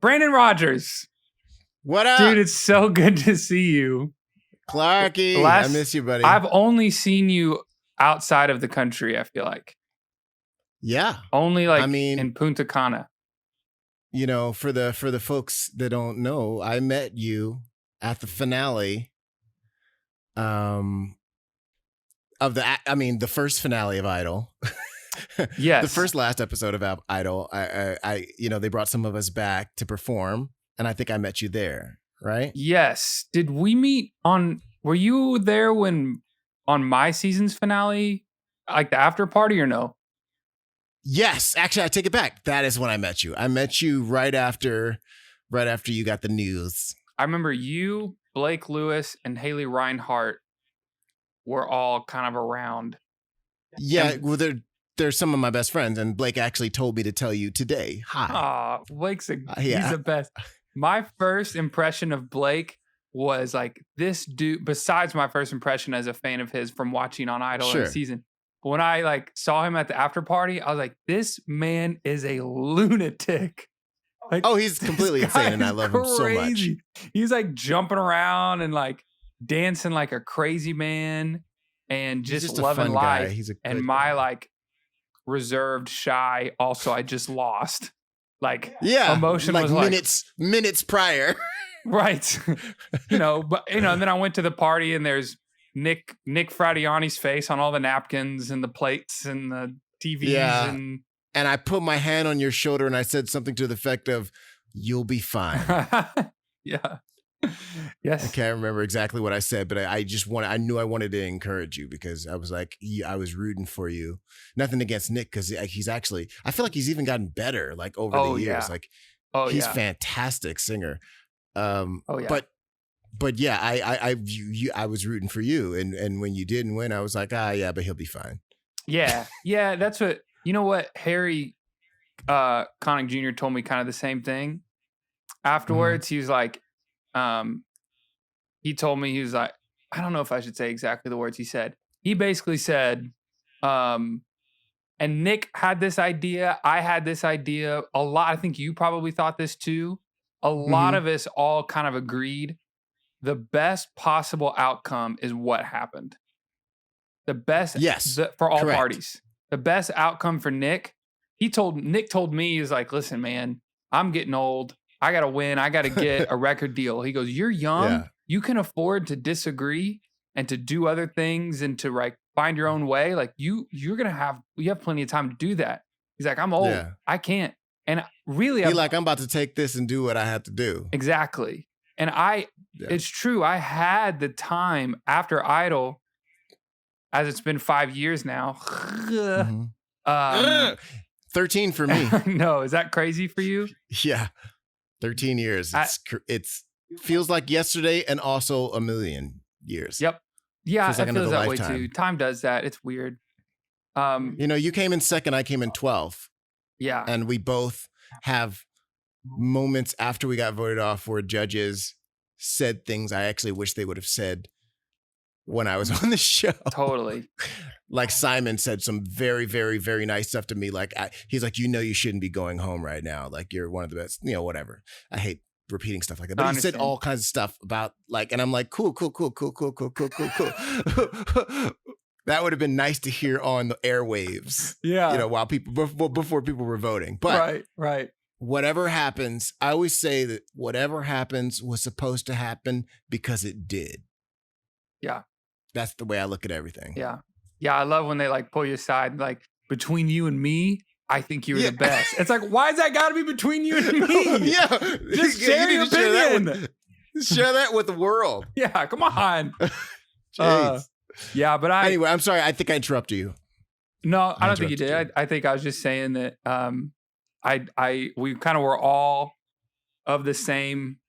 Brandon Rogers. What up? Dude, it's so good to see you. Clarky, I miss you, buddy. I've only seen you outside of the country, I feel like. Yeah. Only in Punta Cana. You know, for the folks that don't know, I met you at the finale of the first finale of Idol. Yes. The last episode of Idol. I they brought some of us back to perform, and I think I met you there, right? Yes. Did we meet were you there on my season's finale, like the after party, or no? Yes, actually, I take it back. That is when I met you. I met you right after you got the news. I remember you, Blake Lewis, and Haley Reinhart were all kind of around. Yeah, well, they're some of my best friends, and Blake actually told me to tell you today. Hi. Aw, Blake's he's the best. My first impression of Blake was like this dude, besides my first impression as a fan of his from watching on Idol in the season. But when I saw him at the after party, I was like, this man is a lunatic. He's completely insane, and I love him so much. He's jumping around and dancing like a crazy man and just loving life. He's and my reserved, shy, also I just lost. Emotion was minutes prior. Right. And then I went to the party and there's Nick Fradiani's face on all the napkins and the plates and the TVs. Yeah. And I put my hand on your shoulder and I said something to the effect of, "You'll be fine." Yeah. Yes. I can't remember exactly what I said, but I knew I wanted to encourage you because I was I was rooting for you. Nothing against Nick, because he's actually, I feel like he's even gotten better over the years. Yeah. He's fantastic singer. But yeah, I was rooting for you, and when you didn't win, I was like, yeah, but he'll be fine. Yeah, yeah, that's what Harry Connick Jr. told me, kind of the same thing. Afterwards, he was like, he told me, he was like, I don't know if I should say exactly the words he said. He basically said, and Nick had this idea, I had this idea a lot. I think you probably thought this too. A lot of us all kind of agreed. The best possible outcome is what happened. The best, for all parties. The best outcome for Nick. Nick told me, he's like, listen, man, I'm getting old. I got to win. I got to get a record deal. He goes, you're young. Yeah. You can afford to disagree and to do other things and to find your own way. You have plenty of time to do that. He's like, I'm old. Yeah. I can't. And really, I'm about to take this and do what I have to do. Exactly. And it's true. I had the time after Idol, as it's been 5 years now. 13 for me. No, is that crazy for you? Yeah. 13 years. It's feels like yesterday and also a million years. Yep. Yeah, it feels that way too. Time does that. It's weird. You came in second, I came in 12th. Yeah. And we both have moments after we got voted off where judges said things I actually wish they would have said when I was on the show. Totally. Simon said some very, very, very nice stuff to me. He's like, you shouldn't be going home right now. You're one of the best, whatever. I hate repeating stuff like that. But he said all kinds of stuff about and I'm like, cool. That would have been nice to hear on the airwaves. Yeah. While before people were voting. But right. Whatever happens, I always say that whatever happens was supposed to happen because it did. Yeah. That's the way I look at everything. Yeah. Yeah. I love when they pull you aside, between you and me, I think you're the best. It's why is that got to be between you and me? Yeah. Just share your opinion. Share that with the world. Yeah. Come on. Jeez. Yeah, but anyway, I'm sorry. I think I interrupted you. No, I don't think you did. I think I was just saying that we kind of were all of the same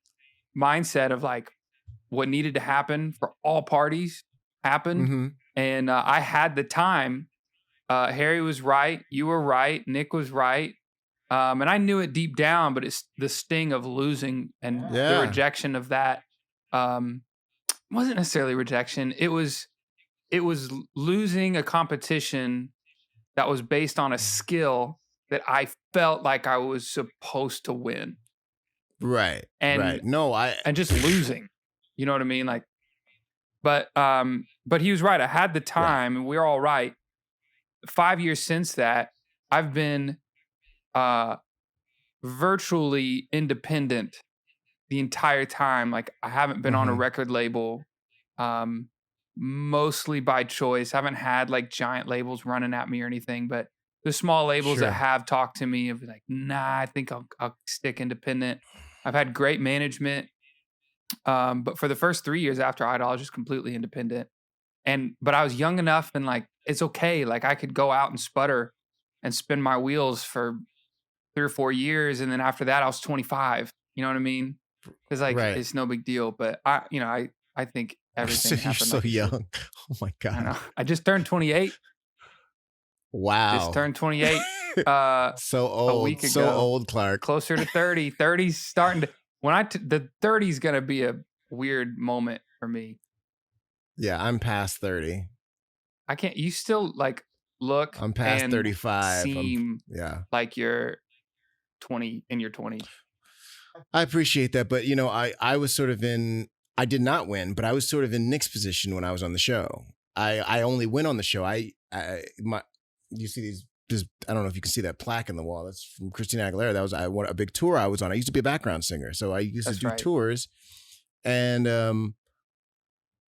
mindset of what needed to happen for all parties happened. Mm-hmm. And I had the time. Harry was right. You were right. Nick was right. And I knew it deep down, but it's the sting of losing and the rejection of that. Wasn't necessarily rejection. It was losing a competition that was based on a skill that I felt like I was supposed to win. Right. and No, and just losing. You know what I mean? Like, but he was right. I had the yeah. time, and we're all right. 5 years since that, I've been virtually independent the entire time. Like, I haven't been on a record label, mostly by choice. I haven't had like giant labels running at me or anything, but the small labels that Sure. have talked to me have been like, nah, I think I'll stick independent. I've had great management. But for the first 3 years after Idol, I was just completely independent. But I was young enough and like, it's okay. Like, I could go out and sputter and spin my wheels for 3 or 4 years. And then after that, I was 25. You know what I mean? It's like, Right. it's no big deal. But I think everything You're happened so like it should. young. Oh my I know. God. I just turned 28. Wow. Just turned 28 so a old. week So ago. old, Clark. Closer to 30. 30's starting to, the 30's going to be a weird moment for me. Yeah, I'm past 30. I can't, you still like look I'm past and 35. seem Yeah. like you're 20 in your 20s. I appreciate that. But, I was sort of I did not win, but I was sort of in Nick's position when I was on the show. I only went on the show. You see I don't know if you can see that plaque in the wall. That's from Christina Aguilera. That was a big tour I was on. I used to be a background singer. So I used to do tours. And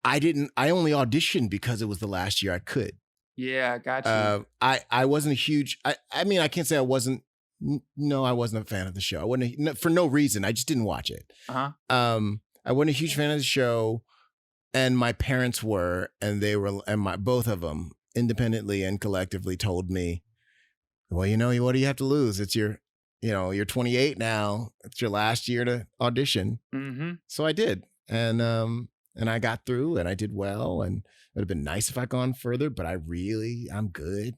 I only auditioned because it was the last year I could. Yeah, got you. I wasn't a huge, I mean, I can't say I wasn't, no, I wasn't a fan of the show. I wasn't, for no reason. I just didn't watch it. I wasn't a huge fan of the show, and my parents were, and both of them independently and collectively told me, well, what do you have to lose? It's you're 28 now. It's your last year to audition. Mm-hmm. So I did. And I got through and I did well, and it would have been nice if I'd gone further, but I'm good.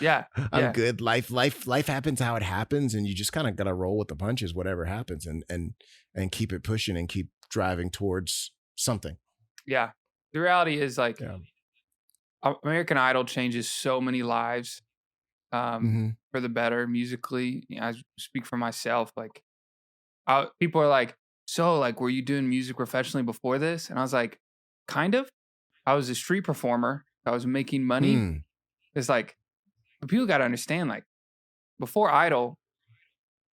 Yeah. I'm good. Life happens how it happens, and you just kind of got to roll with the punches, whatever happens, and keep it pushing and keep driving towards something. Yeah. The reality is like American Idol changes so many lives for the better musically. I speak for myself. Like, people are like, so like, were you doing music professionally before this? And I was like, kind of. I was a street performer. I was making money. It's like, but people got to understand, like, before Idol,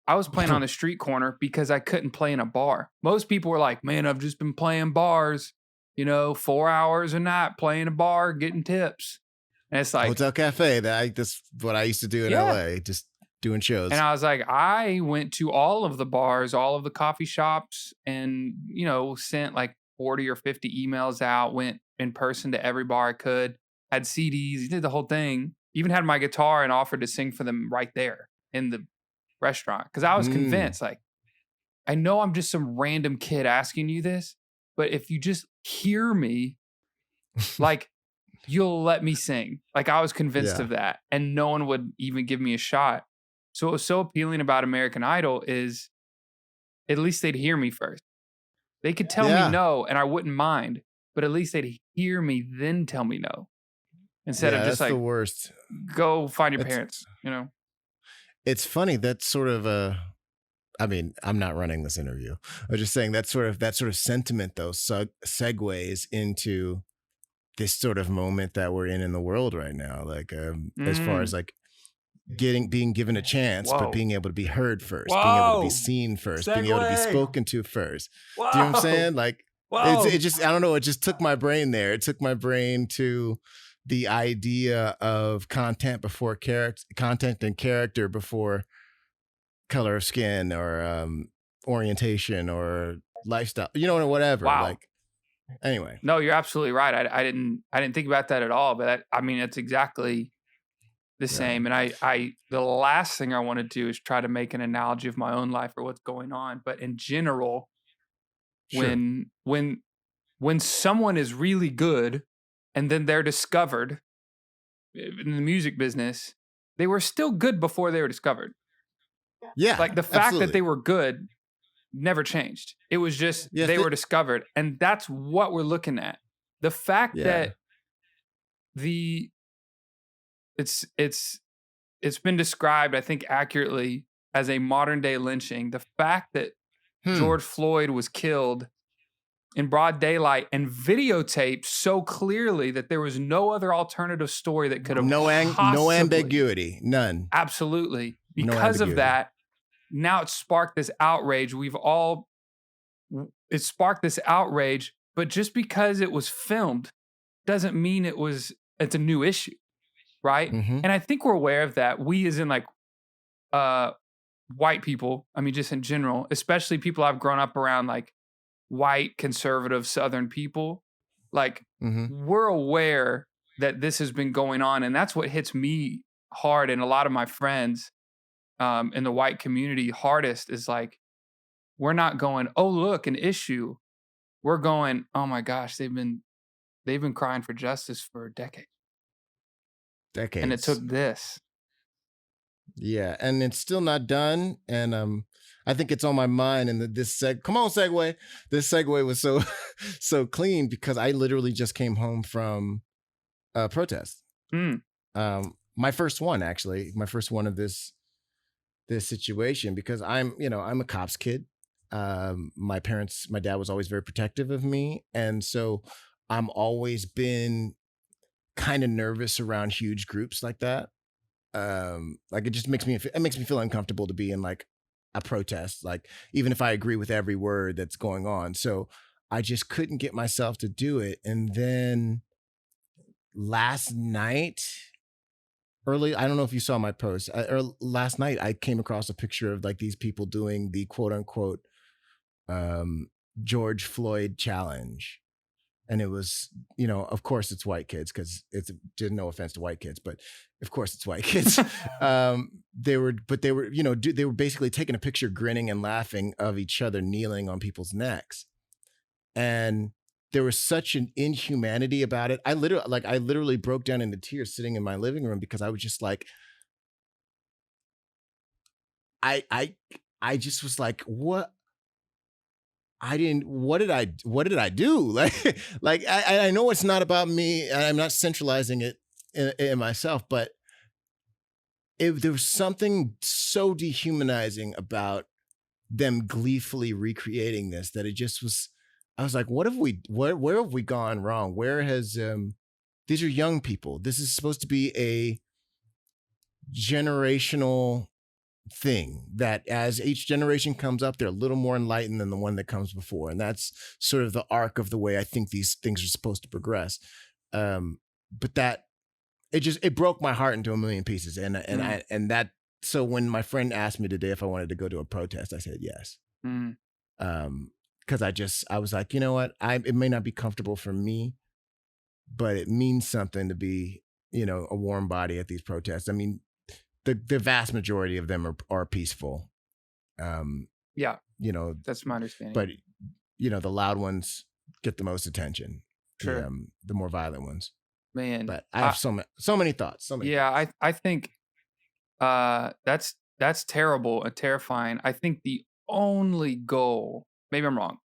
I was playing on the street corner because I couldn't play in a bar. Most people were like, man, I've just been playing bars, 4 hours a night, playing a bar, getting tips. And it's like Hotel Cafe. That's what I used to do in LA, just doing shows. And I was like, I went to all of the bars, all of the coffee shops, and, sent like 40 or 50 emails out, went in person to every bar I could, had CDs, did the whole thing, even had my guitar and offered to sing for them right there in the restaurant. Cause I was convinced, like, I know I'm just some random kid asking you this, but if you just hear me, like, you'll let me sing. Like, I was convinced of that, and no one would even give me a shot. So what was so appealing about American Idol is at least they'd hear me first. They could tell me no, and I wouldn't mind, but at least they'd hear me, then tell me no. Instead of just like, the worst. Go find your parents, It's funny. That's sort of I mean, I'm not running this interview. I was just saying that sort of sentiment, though, segues into this sort of moment that we're in the world right now. Like, as far as like being given a chance, but being able to be heard first, being able to be seen first, being able to be spoken to first. Do you know what I'm saying? Like, it just, I don't know. It just took my brain there. It took my brain to the idea of content before content and character before color of skin or orientation or lifestyle, whatever. Wow. Like, anyway. No, you're absolutely right. I didn't think about that at all, but I mean, it's exactly the same. And the last thing I want to do is try to make an analogy of my own life or what's going on. But in general, when someone is really good and then they're discovered in the music business, they were still good before they were discovered. Yeah. Like, the fact that they were good never changed. It was just they were discovered. And that's what we're looking at. The fact that it's been described, I think, accurately as a modern day lynching. The fact that George Floyd was killed in broad daylight and videotaped so clearly that there was no other alternative story that could have no ambiguity, none. Absolutely. Because of that, now it sparked this outrage. It sparked this outrage, but just because it was filmed doesn't mean it's a new issue, right? Mm-hmm. And I think we're aware of that. We as in like white people, I mean, just in general, especially people I've grown up around, like white, conservative, Southern people, like we're aware that this has been going on. And that's what hits me hard. And a lot of my friends in the white community hardest is like, we're not going, oh, look, an issue. We're going, oh my gosh, they've been crying for justice for decades. And it took this. Yeah, and it's still not done. And I think it's on my mind. And come on, segue. This segue was so clean because I literally just came home from a protest. My first one, actually, of this situation, because I'm a cop's kid. My dad was always very protective of me, and so I'm always been kind of nervous around huge groups like that. Like it makes me feel uncomfortable to be in like a protest, like even if I agree with every word that's going on. So I just couldn't get myself to do it. And then last night, I don't know if you saw my post, or last night I came across a picture of like these people doing the quote unquote George Floyd challenge. And it was, of course it's white kids, because it's no offense to white kids, but of course it's white kids. They were basically taking a picture, grinning and laughing of each other, kneeling on people's necks. And there was such an inhumanity about it. I literally broke down into tears sitting in my living room, because I was just like, I just was like, what? What did I do? Like I know it's not about me, and I'm not centralizing it in myself, but there was something so dehumanizing about them gleefully recreating this, that it just was, I was like, where have we gone wrong? Where has, these are young people. This is supposed to be a generational thing that as each generation comes up, they're a little more enlightened than the one that comes before. And that's sort of the arc of the way I think these things are supposed to progress. But that it broke my heart into a million pieces. So when my friend asked me today if I wanted to go to a protest, I said yes. Cause I was like, you know what? It may not be comfortable for me, but it means something to be, a warm body at these protests. I mean, the vast majority of them are peaceful. Yeah. That's my understanding. But, the loud ones get the most attention. Sure. The more violent ones. Man. But I have so many thoughts. I think that's terrible and terrifying. I think the only goal, maybe I'm wrong,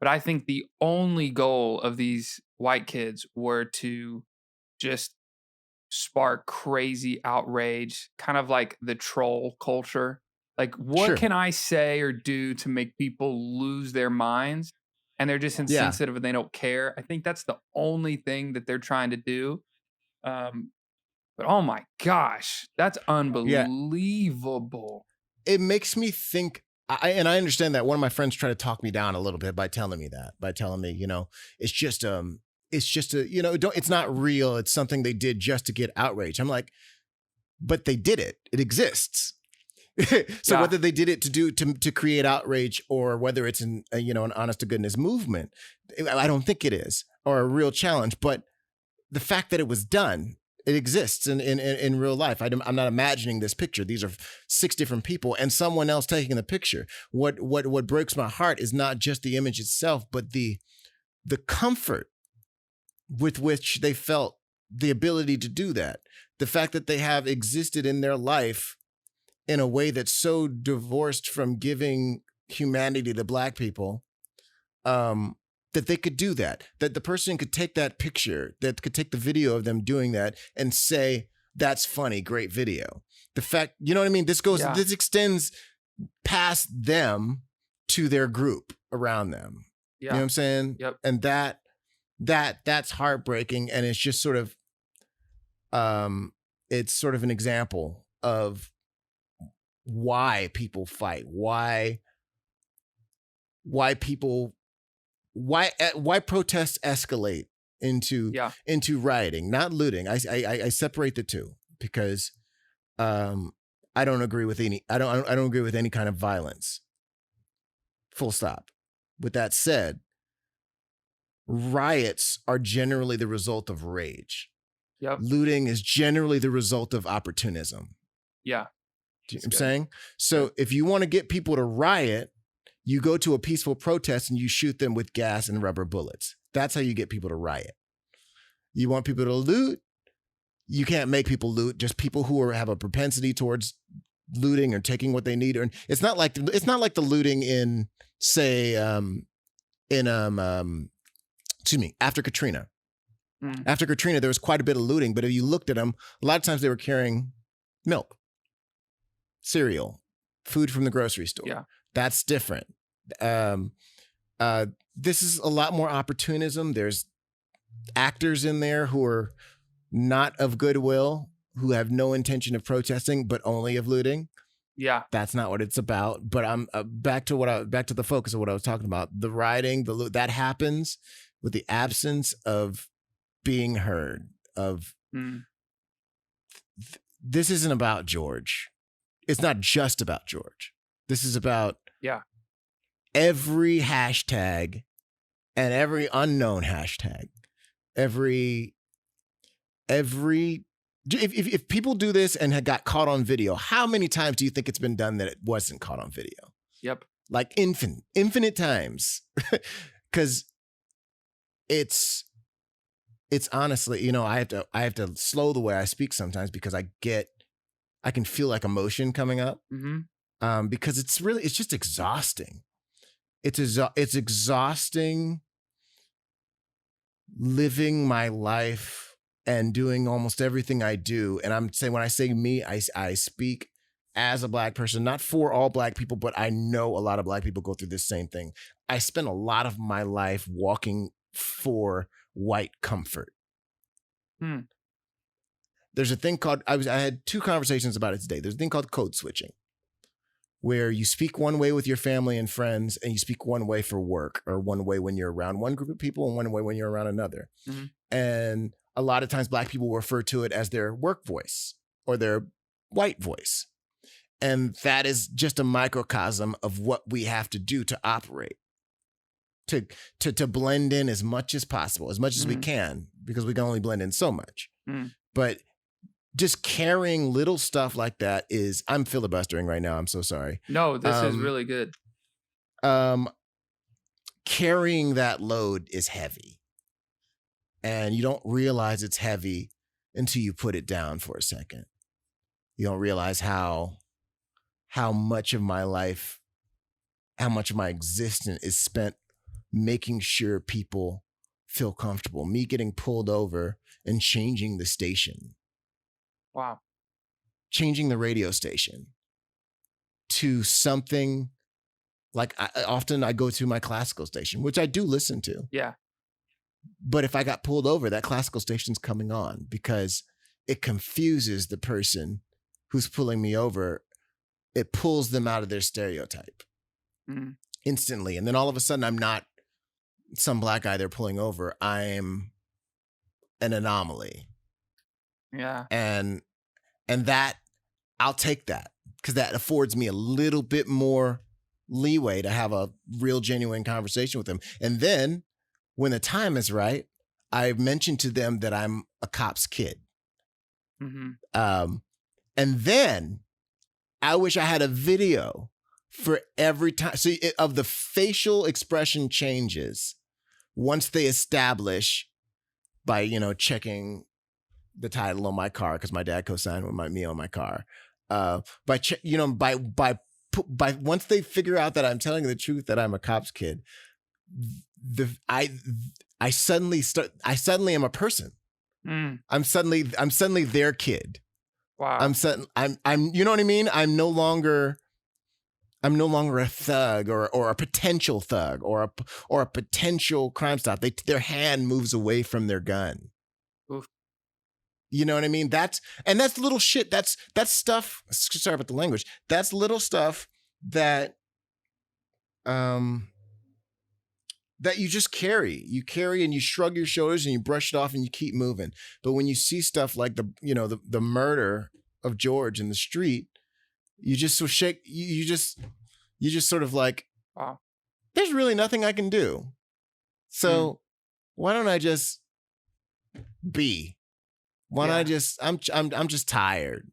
but I think the only goal of these white kids were to just spark crazy outrage, kind of like the troll culture. Like, what can I say or do to make people lose their minds? And they're just insensitive and they don't care. I think that's the only thing that they're trying to do. But oh my gosh, that's unbelievable. Yeah. It makes me think, I understand that one of my friends tried to talk me down a little bit by telling me, it's just it's not real. It's something they did just to get outrage. I'm like, but they did it. It exists. So whether they did it to create outrage, or whether it's an honest to goodness movement, I don't think it is, or a real challenge. But the fact that it was done, it exists in real life. I'm not imagining this picture. These are 6 different people and someone else taking the picture. What breaks my heart is not just the image itself, but the comfort with which they felt the ability to do that. The fact that they have existed in their life in a way that's so divorced from giving humanity to Black people, that they could do that. That the person could take that picture, that could take the video of them doing that and say, that's funny, great video. The fact, you know what I mean? This extends past them to their group around them. Yeah. You know what I'm saying? Yep. And that's heartbreaking. And it's just sort of, it's sort of an example of why people fight, why protests escalate into rioting, not looting. I separate the two because I don't agree with any kind of violence. Full stop. With that said, riots are generally the result of rage. Yep. Looting is generally the result of opportunism. Yeah. Do you know what I'm saying? So if you want to get people to riot, you go to a peaceful protest and you shoot them with gas and rubber bullets. That's how you get people to riot. You want people to loot? You can't make people loot. Just people who have a propensity towards looting or taking what they need. Or it's not like the looting in, say, after Katrina. After Katrina, there was quite a bit of looting, but if you looked at them, a lot of times they were carrying milk, cereal, food from the grocery store. Yeah. That's different. This is a lot more opportunism. There's actors in there who are not of goodwill, who have no intention of protesting, but only of looting. Yeah. That's not what it's about. But I'm back to the focus of what I was talking about. The rioting, the loot, that happens with the absence of being heard. This isn't about George. It's not just about George. This is about every hashtag and every unknown hashtag. If people do this and had got caught on video, how many times do you think it's been done that it wasn't caught on video? Yep. Like infinite times. Because it's honestly, you know, I have to slow the way I speak sometimes because I can feel like emotion coming up. Mm-hmm. Because it's just exhausting. It's exhausting living my life and doing almost everything I do. And I'm saying, when I say me, I speak as a Black person, not for all Black people, but I know a lot of Black people go through this same thing. I spend a lot of my life walking for white comfort. There's a thing called, I had 2 conversations about it today. There's a thing called code switching, where you speak one way with your family and friends and you speak one way for work, or one way when you're around one group of people and one way when you're around another. Mm-hmm. And a lot of times Black people refer to it as their work voice or their white voice. And that is just a microcosm of what we have to do to operate, to blend in as much as possible, as much as we can, because we can only blend in so much. But just carrying little stuff like that is, I'm filibustering right now. I'm so sorry. No, this is really good. Carrying that load is heavy. And you don't realize it's heavy until you put it down for a second. You don't realize how much of my life, how much of my existence is spent making sure people feel comfortable. Me getting pulled over and changing the station. Wow. Changing the radio station to something like, often I go to my classical station, which I do listen to. Yeah. But if I got pulled over, that classical station's coming on because it confuses the person who's pulling me over. It pulls them out of their stereotype instantly. And then all of a sudden, I'm not some Black guy they're pulling over. I'm an anomaly. Yeah. And that, I'll take that, because that affords me a little bit more leeway to have a real, genuine conversation with them. And then when the time is right, I mentioned to them that I'm a cop's kid. And then I wish I had a video for every time. So of the facial expression changes once they establish by, checking the title on my car, because my dad co-signed with me on my car. By once they figure out that I'm telling the truth, that I'm a cop's kid, I suddenly am a person. I'm suddenly their kid. Wow. I'm you know what I mean? I'm no longer I'm no longer a thug or a potential thug or a potential crime stop. Their hand moves away from their gun. Oof. You know what I mean? That's little shit. That's stuff. Sorry about the language. That's little stuff that that you just carry. You carry and you shrug your shoulders and you brush it off and you keep moving. But when you see stuff like the murder of George in the street, you just so shake. You just sort of like, wow, there's really nothing I can do. So why don't I just be? Why don't I just? I'm just tired.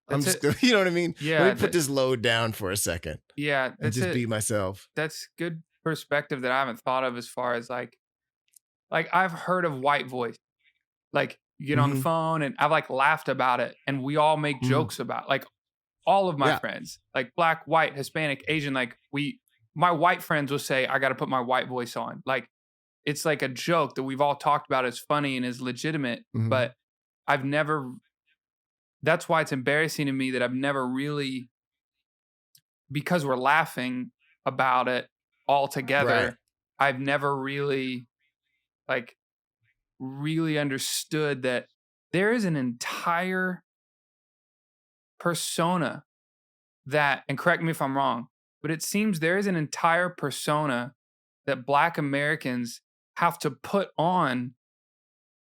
I'm just, you know what I mean? Yeah. Let me put this load down for a second. Yeah. And just be myself. That's good perspective that I haven't thought of as far as like I've heard of white voice. Like you get on the phone and I've like laughed about it and we all make jokes about like all of my friends, like black, white, Hispanic, Asian, like my white friends will say, I got to put my white voice on. Like it's like a joke that we've all talked about as funny and as legitimate, but I've never, that's why it's embarrassing to me that I've never really, because we're laughing about it all together, I've never really really understood that there is an entire persona that, and correct me if I'm wrong, but it seems there is an entire persona that Black Americans have to put on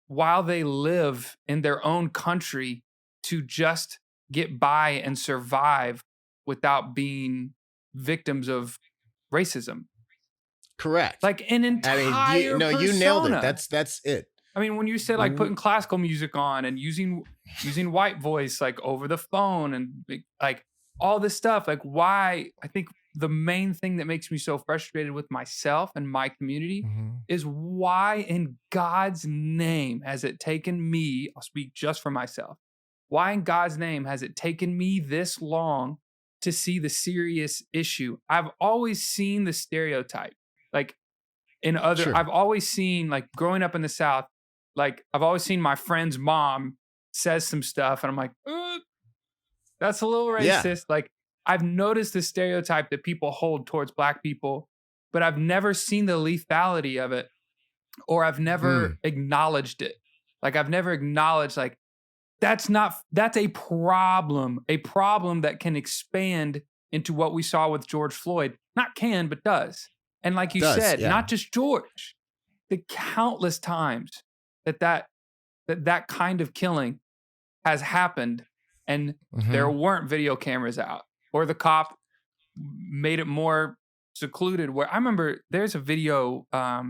while they live in their own country to just get by and survive without being victims of racism. Correct. Like an entire persona. You nailed it. That's it. I mean, when you said like putting classical music on and using white voice like over the phone and like all this stuff, like why, I think the main thing that makes me so frustrated with myself and my community is why in God's name has it taken me, I'll speak just for myself, why in God's name has it taken me this long to see the serious issue? I've always seen the stereotype. Like in other, I've always seen like growing up in the South, like I've always seen my friend's mom says some stuff and I'm like, that's a little racist. Yeah. Like I've noticed the stereotype that people hold towards Black people, but I've never seen the lethality of it or I've never acknowledged it. Like I've never acknowledged like, that's a problem that can expand into what we saw with George Floyd. Not can, but does. And like you said, not just George, the countless times that kind of killing has happened and there weren't video cameras out or the cop made it more secluded where I remember there's a video, I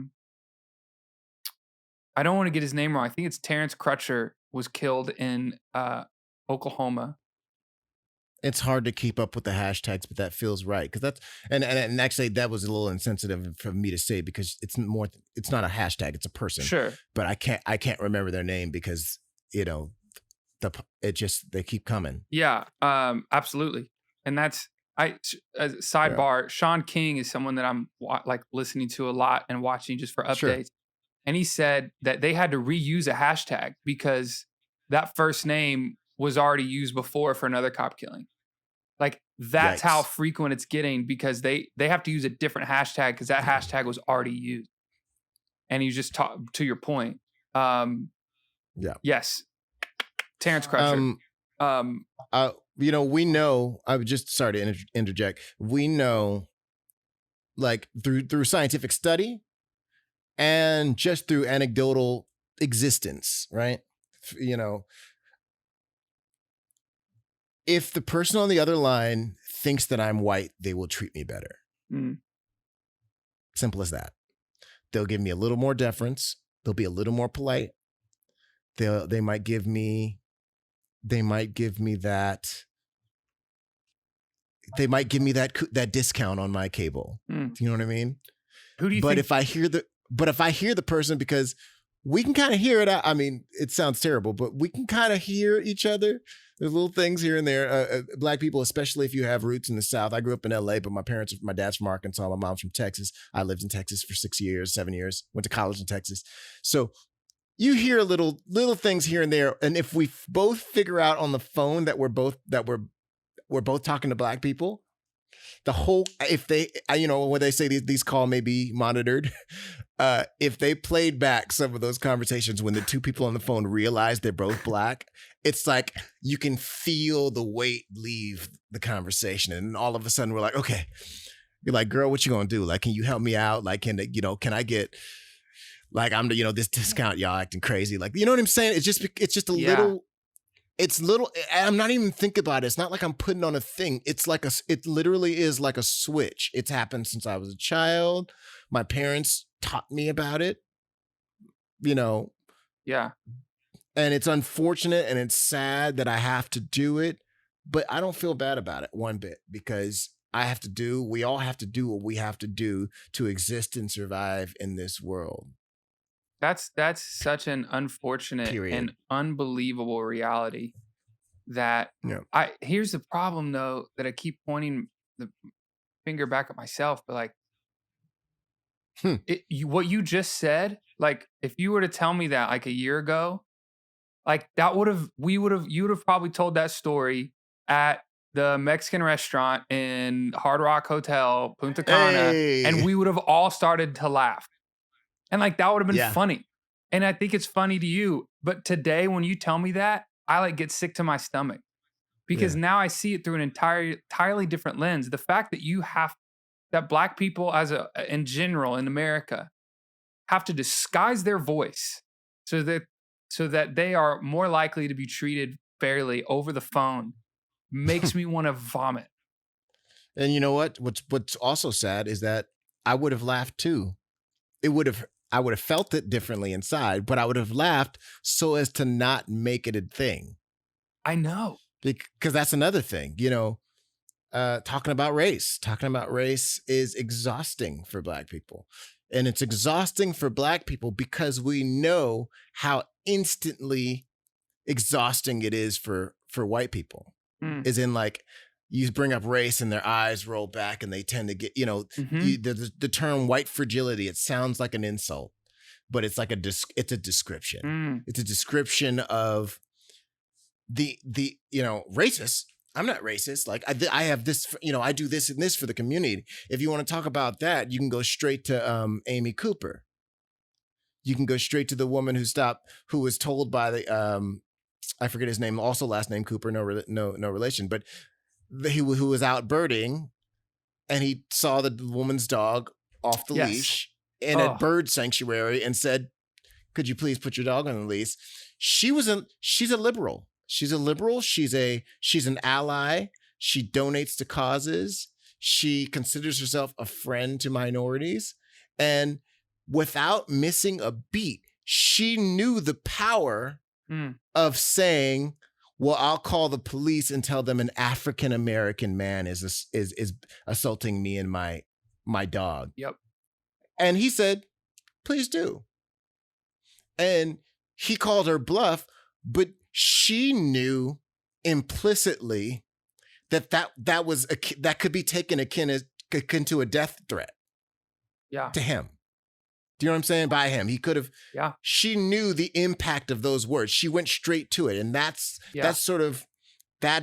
don't want to get his name wrong. I think it's Terrence Crutcher was killed in Oklahoma. It's hard to keep up with the hashtags, but that feels right because that's and actually that was a little insensitive for me to say because it's not a hashtag, it's a person. Sure, but I can't remember their name because they keep coming. Yeah, absolutely, and that's sidebar. Yeah. Sean King is someone that I'm like listening to a lot and watching just for updates. Sure. And he said that they had to reuse a hashtag because that first name was already used before for another cop killing. Like that's how frequent it's getting because they have to use a different hashtag because that hashtag was already used. And you just talk to your point. Yes. Terrence Crutcher. We know, I was just sorry to interject. We know like through scientific study and just through anecdotal existence, right? If the person on the other line thinks that I'm white, they will treat me better. Simple as that. They'll give me a little more deference. They'll be a little more polite. They might give me that. They might give me that discount on my cable. Do you know what I mean? Who do you think? If I hear the person, because we can kind of hear it out. I mean, it sounds terrible, but we can kind of hear each other. There's little things here and there. Black people, especially if you have roots in the South. I grew up in LA, but my dad's from Arkansas. My mom's from Texas. I lived in Texas for 7 years, went to college in Texas. So you hear little things here and there. And if we both figure out on the phone that we're both talking to Black people, The whole, if they, when they say these call may be monitored, if they played back some of those conversations when the two people on the phone realize they're both black, it's like you can feel the weight leave the conversation, and all of a sudden we're like, okay, you're like, girl, what you gonna do? Like, can you help me out? Like, can I get, like, I'm this discount, y'all acting crazy, like, you know what I'm saying? It's just a little. It's little, I'm not even thinking about it. It's not like I'm putting on a thing. It's like it literally is like a switch. It's happened since I was a child. My parents taught me about it, Yeah. And it's unfortunate and it's sad that I have to do it, but I don't feel bad about it one bit, because we all have to do what we have to do to exist and survive in this world. That's such an unfortunate and unbelievable reality that here's the problem, though, that I keep pointing the finger back at myself, but like what you just said, like if you were to tell me that like a year ago, like you would have probably told that story at the Mexican restaurant in Hard Rock Hotel, Punta Cana, and we would have all started to laugh. And like, that would have been funny. And I think it's funny to you. But today, when you tell me that, I like get sick to my stomach, because now I see it through an entirely different lens. The fact that that black people in general in America have to disguise their voice so that they are more likely to be treated fairly over the phone makes me want to vomit. And you know what? What's also sad is that I would have laughed too. I would have felt it differently inside, but I would have laughed so as to not make it a thing. I know. Because that's another thing, talking about race is exhausting for black people. And it's exhausting for black people because we know how instantly exhausting it is for white people. Is in, like, you bring up race and their eyes roll back and they tend to get, the term white fragility, it sounds like an insult, but it's like it's a description. It's a description of the racist. I'm not racist. Like, I have this, I do this and this for the community. If you want to talk about that, you can go straight to Amy Cooper. You can go straight to the woman who was told by the, I forget his name, also last name Cooper, no relation, but who was out birding, and he saw the woman's dog off the leash in a bird sanctuary and said, "Could you please put your dog on the leash?" She's a liberal. She's a liberal. She's an ally. She donates to causes. She considers herself a friend to minorities, and without missing a beat, she knew the power of saying, well, I'll call the police and tell them an African-American man is assaulting me and my dog. Yep. And he said, please do. And he called her bluff, but she knew implicitly that could be taken akin to a death threat. Yeah. To him. Do you know what I'm saying? By him. He could have. Yeah. She knew the impact of those words. She went straight to it. And that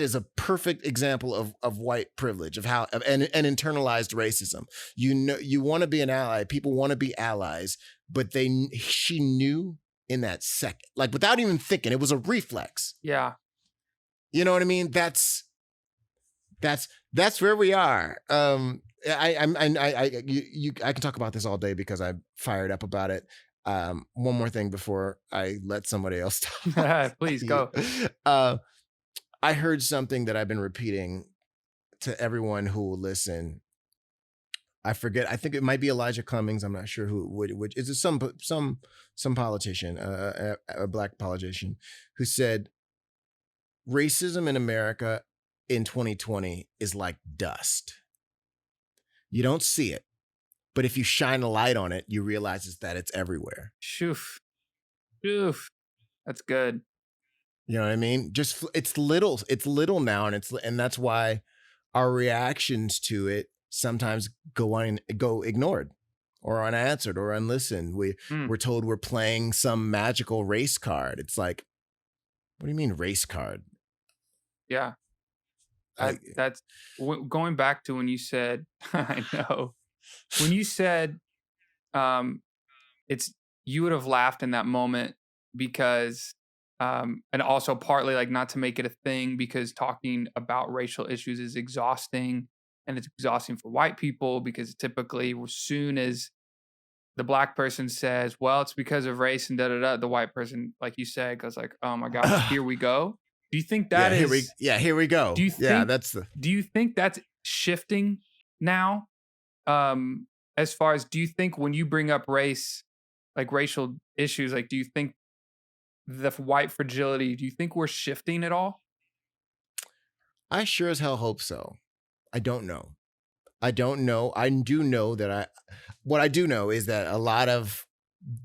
is a perfect example of white privilege, of how, and internalized racism. You want to be an ally. People want to be allies, but she knew in that second, like, without even thinking. It was a reflex. Yeah. You know what I mean? That's where we are. I can talk about this all day because I'm fired up about it. One more thing before I let somebody else talk. Please go. I heard something that I've been repeating to everyone who will listen. I forget. I think it might be Elijah Cummings. I'm not sure who. Which is it? Some politician, a black politician, who said racism in America in 2020 is like dust. You don't see it, but if you shine a light on it, you realize that it's everywhere. Shoof. That's good. You know what I mean? Just it's little now, and that's why our reactions to it sometimes go ignored or unanswered or unlistened. We're told we're playing some magical race card. It's like, what do you mean race card? Yeah. That's going back to when you said, I know, when you said, it's, you would have laughed in that moment because, and also partly like not to make it a thing because talking about racial issues is exhausting, and it's exhausting for white people because typically as soon as the black person says, well, it's because of race and da da da, the white person, like you said, goes like, oh my gosh, here we go. Do you think that is? Here we go. Do you think? That's the. Do you think that's shifting now? As far as, do you think when you bring up race, like racial issues, like do you think the white fragility? Do you think we're shifting at all? I sure as hell hope so. I don't know. I do know that what I do know is that a lot of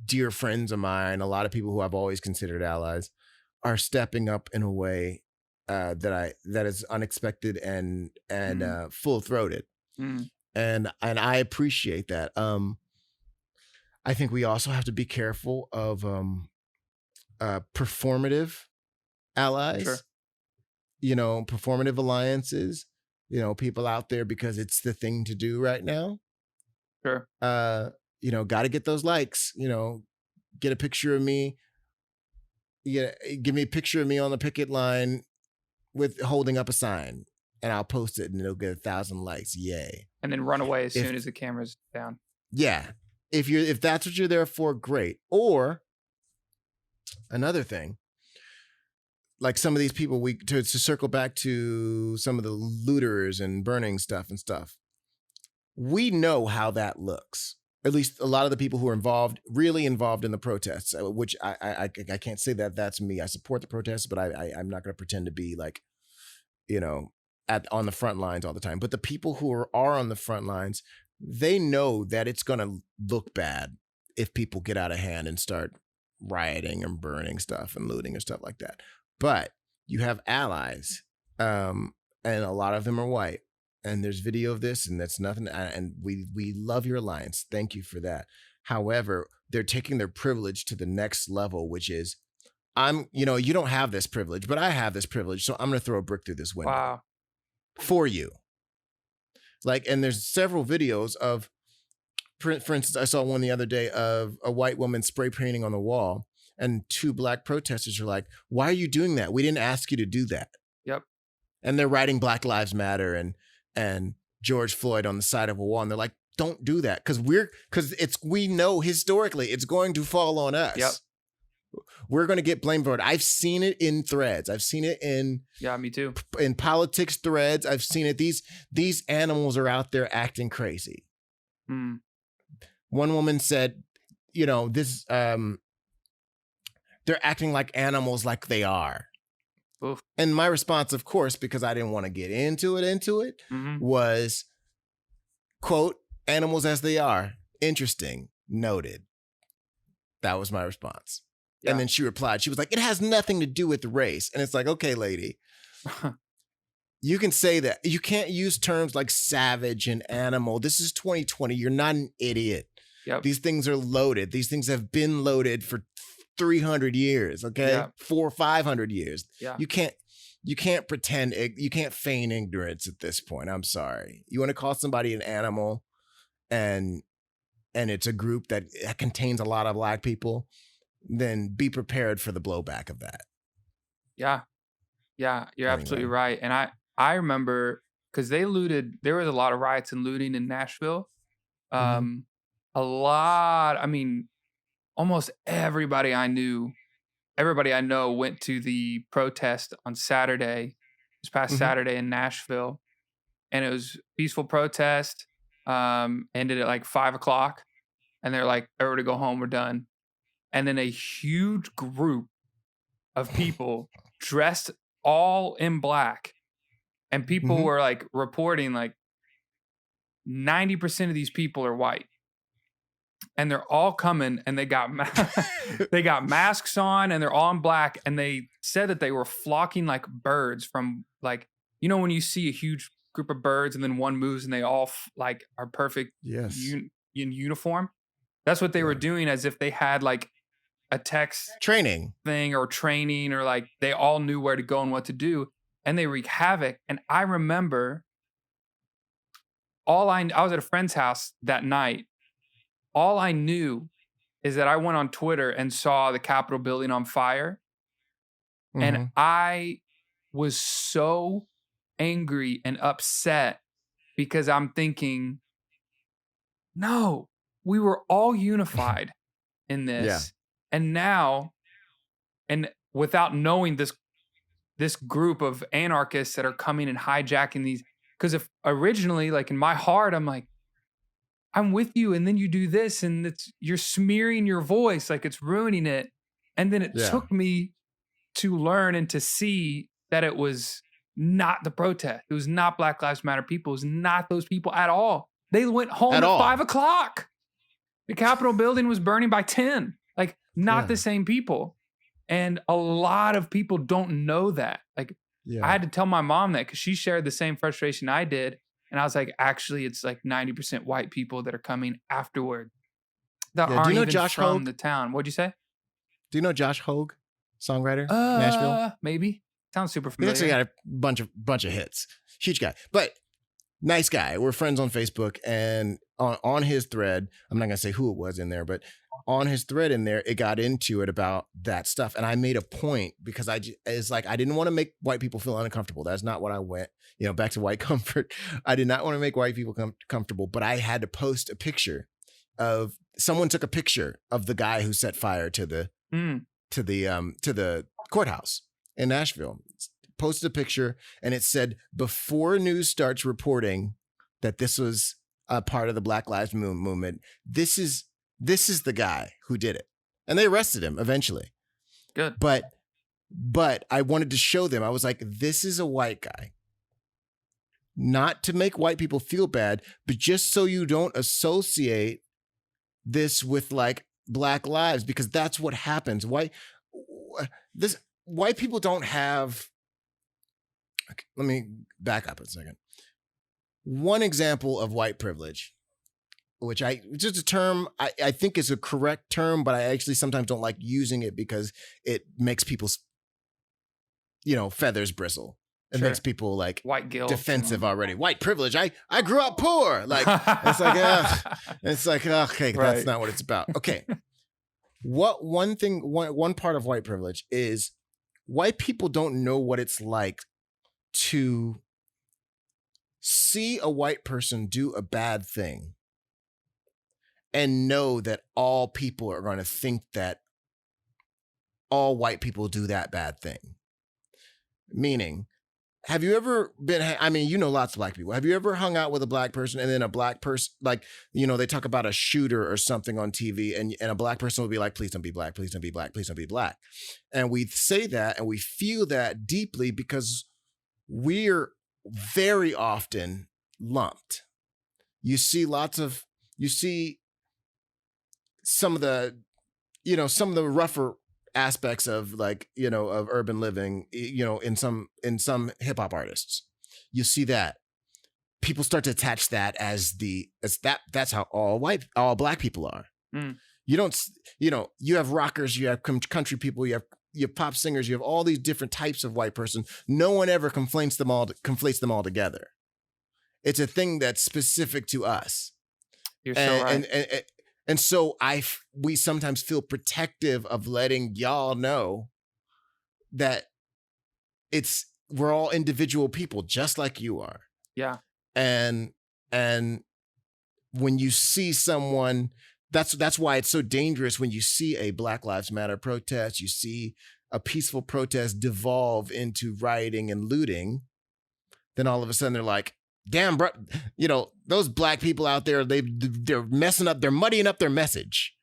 dear friends of mine, a lot of people who I've always considered allies, are stepping up in a way that is unexpected and full throated, and I appreciate that. I think we also have to be careful of performative allies, Sure. Performative alliances. People out there because it's the thing to do right now. Sure. Got to get those likes. Get a picture of me. Yeah, give me a picture of me on the picket line with holding up a sign, and I'll post it, and it'll get 1,000 likes. Yay! And then run away as soon as the camera's down. Yeah, if that's what you're there for, great. Or another thing, like some of these people, to circle back to some of the looters and burning stuff and stuff, we know how that looks. At least a lot of the people who are really involved in the protests, which I can't say that that's me. I support the protests, but I'm not going to pretend to be like, on the front lines all the time. But the people who are on the front lines, they know that it's going to look bad if people get out of hand and start rioting and burning stuff and looting and stuff like that. But you have allies, and a lot of them are white. And there's video of this, and that's nothing. And we love your alliance. Thank you for that. However, they're taking their privilege to the next level, which is, you don't have this privilege, but I have this privilege, so I'm going to throw a brick through this window. Wow. For you. Like, and there's several videos of, for instance, I saw one the other day of a white woman spray painting on the wall, and 2 black protesters are like, "Why are you doing that? We didn't ask you to do that." Yep. And they're writing Black Lives Matter and George Floyd on the side of a wall, and they're like, don't do that, because we know historically it's going to fall on us. Yep. We're going to get blamed for it. I've seen it in threads. I've seen it me too. In politics threads. I've seen it. These animals are out there acting crazy. One woman said, this they're acting like animals, like they are. Oof. And my response, of course, because I didn't want to get into it, was, quote, animals as they are. Interesting. Noted. That was my response. Yeah. And then she replied, she was like, it has nothing to do with race. And it's like, okay, lady, you can say that. You can't use terms like savage and animal. This is 2020. You're not an idiot. Yep. These things are loaded. These things have been loaded for 300 years, okay? Yeah. 400 or 500 years. Yeah. You can't pretend, you can't feign ignorance at this point. I'm sorry. You want to call somebody an animal, and it's a group that contains a lot of black people, then be prepared for the blowback of that. Yeah. Yeah, you're absolutely right. And I remember, because there was a lot of riots and looting in Nashville. Almost everybody I know went to the protest on Saturday, this past Saturday in Nashville. And it was peaceful protest, ended at like 5:00. And they're like, everybody go home, we're done. And then a huge group of people dressed all in black. And people were like reporting like 90% of these people are white. And they're all coming, and they got masks on, and they're all in black. And they said that they were flocking like birds from, like, when you see a huge group of birds and then one moves and they all like are perfect in uniform. That's what they were doing, as if they had like a text training thing or training, or like they all knew where to go and what to do. and they wreak havoc. And I remember I was at a friend's house that night. All I knew is that I went on Twitter and saw the Capitol building on fire. And I was so angry and upset because I'm thinking, no, we were all unified in this. Yeah. And now, and without knowing this group of anarchists that are coming and hijacking these, because if originally, like in my heart, I'm like, I'm with you, and then you do this, and you're smearing your voice, like it's ruining it. And then it took me to learn and to see that it was not the protest. It was not Black Lives Matter people. It was not those people at all. They went home at 5 o'clock. The Capitol building was burning by 10. Like, not the same people. And a lot of people don't know that. Like, I had to tell my mom that because she shared the same frustration I did. And I was like, actually, it's like 90% white people that are coming afterward that aren't even Josh from Hogue? The town. What'd you say? Do you know Josh Hogue, songwriter, Nashville? Maybe. Sounds super familiar. He actually got a bunch of hits. Huge guy, but nice guy. We're friends on Facebook, and on his thread, I'm not gonna say who it was in there, but on his thread in there, it got into it about that stuff. And I made a point because I didn't want to make white people feel uncomfortable. That's not what I went, back to white comfort. I did not want to make white people comfortable, but I had to post a picture of someone took a picture of the guy who set fire to the courthouse in Nashville. Posted a picture and it said, before news starts reporting that this was a part of the Black Lives movement, this is the guy who did it. And they arrested him eventually. Good. But I wanted to show them, I was like, this is a white guy. Not to make white people feel bad, but just so you don't associate this with like Black lives, because that's what happens. White people don't have. Okay, let me back up a second. One example of white privilege, which just a term I think is a correct term, but I actually sometimes don't like using it because it makes people's feathers bristle. It makes people like white guilt, defensive already. White privilege. I grew up poor. Like it's like okay, right. That's not what it's about. Okay. One part of white privilege is white people don't know what it's like to see a white person do a bad thing and know that all people are going to think that all white people do that bad thing. Meaning, have you ever been, lots of black people. Have you ever hung out with a black person and then a black person, like, they talk about a shooter or something on TV and a black person will be like, please don't be black, please don't be black, please don't be black. And we say that and we feel that deeply because we're very often lumped. You see some of the rougher aspects of of urban living, in some hip hop artists. You see that people start to attach that that's how all black people are. You don't, you have rockers, you have country people, you have pop singers, you have all these different types of white person. No one ever conflates them all together. It's a thing that's specific to us. You're so right. And so we sometimes feel protective of letting y'all know that we're all individual people just like you are. Yeah. And when you see someone, that's why it's so dangerous when you see a Black Lives Matter protest, you see a peaceful protest devolve into rioting and looting, then all of a sudden they're like, damn, bro, those black people out there, they're messing up, they're muddying up their message.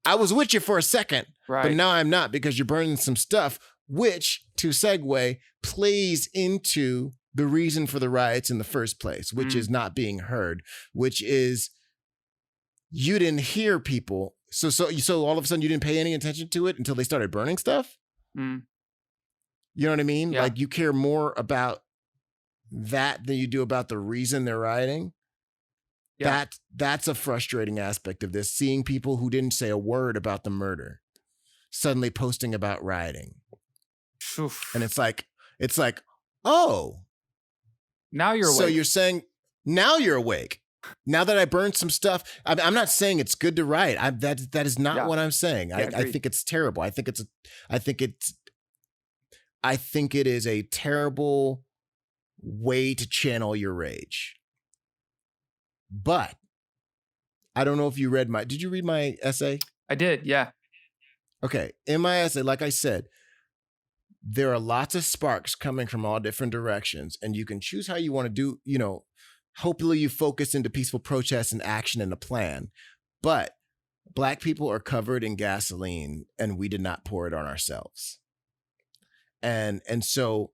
I was with you for a second, right, but now I'm not because you're burning some stuff, which, to segue, plays into the reason for the riots in the first place, which is not being heard, which is you didn't hear people. So all of a sudden you didn't pay any attention to it until they started burning stuff. You know what I mean? Yeah. Like you care more about that than you do about the reason they're rioting. Yeah. That's a frustrating aspect of this, seeing people who didn't say a word about the murder suddenly posting about rioting. Oof. And it's like, Oh, now you're awake. So you're saying now you're awake. Now that I burned some stuff, I'm not saying it's good to write. That is not what I'm saying. I think it's terrible. I think it is a terrible way to channel your rage. But I don't know if you read did you read my essay? I did, yeah. Okay. In my essay, like I said, there are lots of sparks coming from all different directions, and you can choose how you want to do, hopefully you focus into peaceful protest and action and a plan. But Black people are covered in gasoline, and we did not pour it on ourselves. And so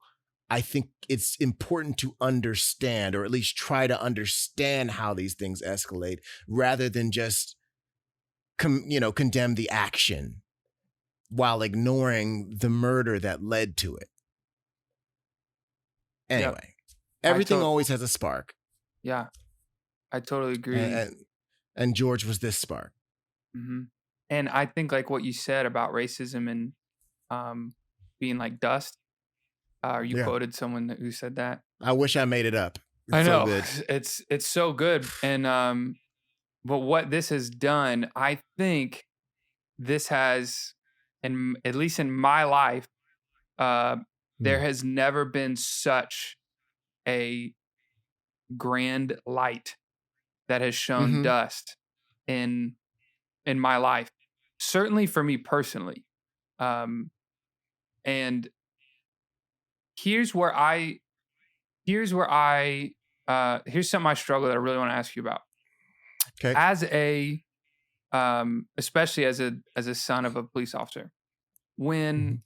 I think it's important to understand, or at least try to understand, how these things escalate rather than just condemn the action while ignoring the murder that led to it. Anyway, everything always has a spark. Yeah, I totally agree. And George was this spark. Mm-hmm. And I think like what you said about racism and being like dust, you quoted someone who said that. I wish I made it up. It's I know. So good. It's so good. And but what this has done, I think this has, and at least in my life, there has never been such a grand light that has shown dust in my life. Certainly for me personally. And here's something I struggle that I really want to ask you about. Okay. As a especially as a son of a police officer, when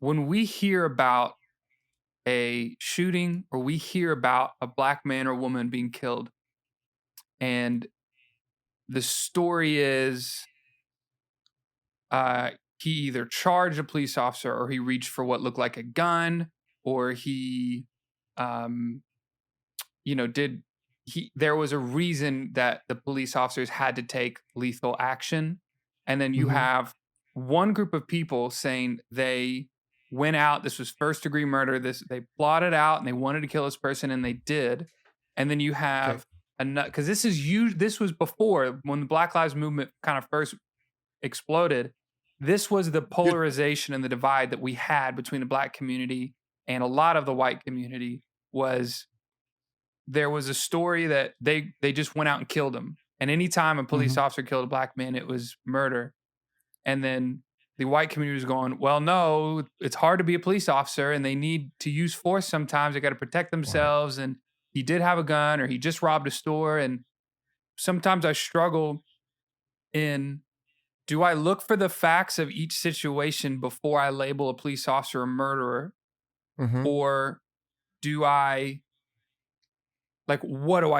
we hear about a shooting, or we hear about a Black man or woman being killed, and the story is he either charged a police officer, or he reached for what looked like a gun, or he there was a reason that the police officers had to take lethal action. And then you have one group of people saying they went out, this was first degree murder, they plotted out and they wanted to kill this person, and they did. And then you have because this was before, when the Black Lives Movement kind of first exploded. This was the polarization and the divide that we had between the Black community and a lot of the white community. Was there was a story that they just went out and killed him. And anytime a police officer killed a Black man, it was murder. And then the white community was going, well, no, it's hard to be a police officer, and they need to use force sometimes. They got to protect themselves. And he did have a gun, or he just robbed a store. And sometimes I struggle in, do I look for the facts of each situation before I label a police officer a murderer? Or do I, like, what do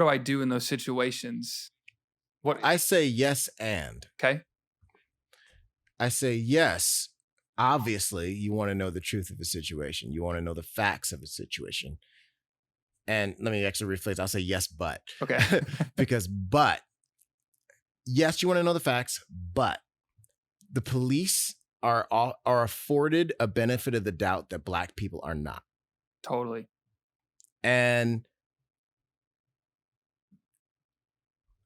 I do in those situations? I say yes and. Okay. I say yes. Obviously, you want to know the truth of the situation. You want to know the facts of the situation. And let me actually rephrase. I'll say yes, but. Okay. But yes, you want to know the facts, but the police are afforded a benefit of the doubt that Black people are not. Totally. And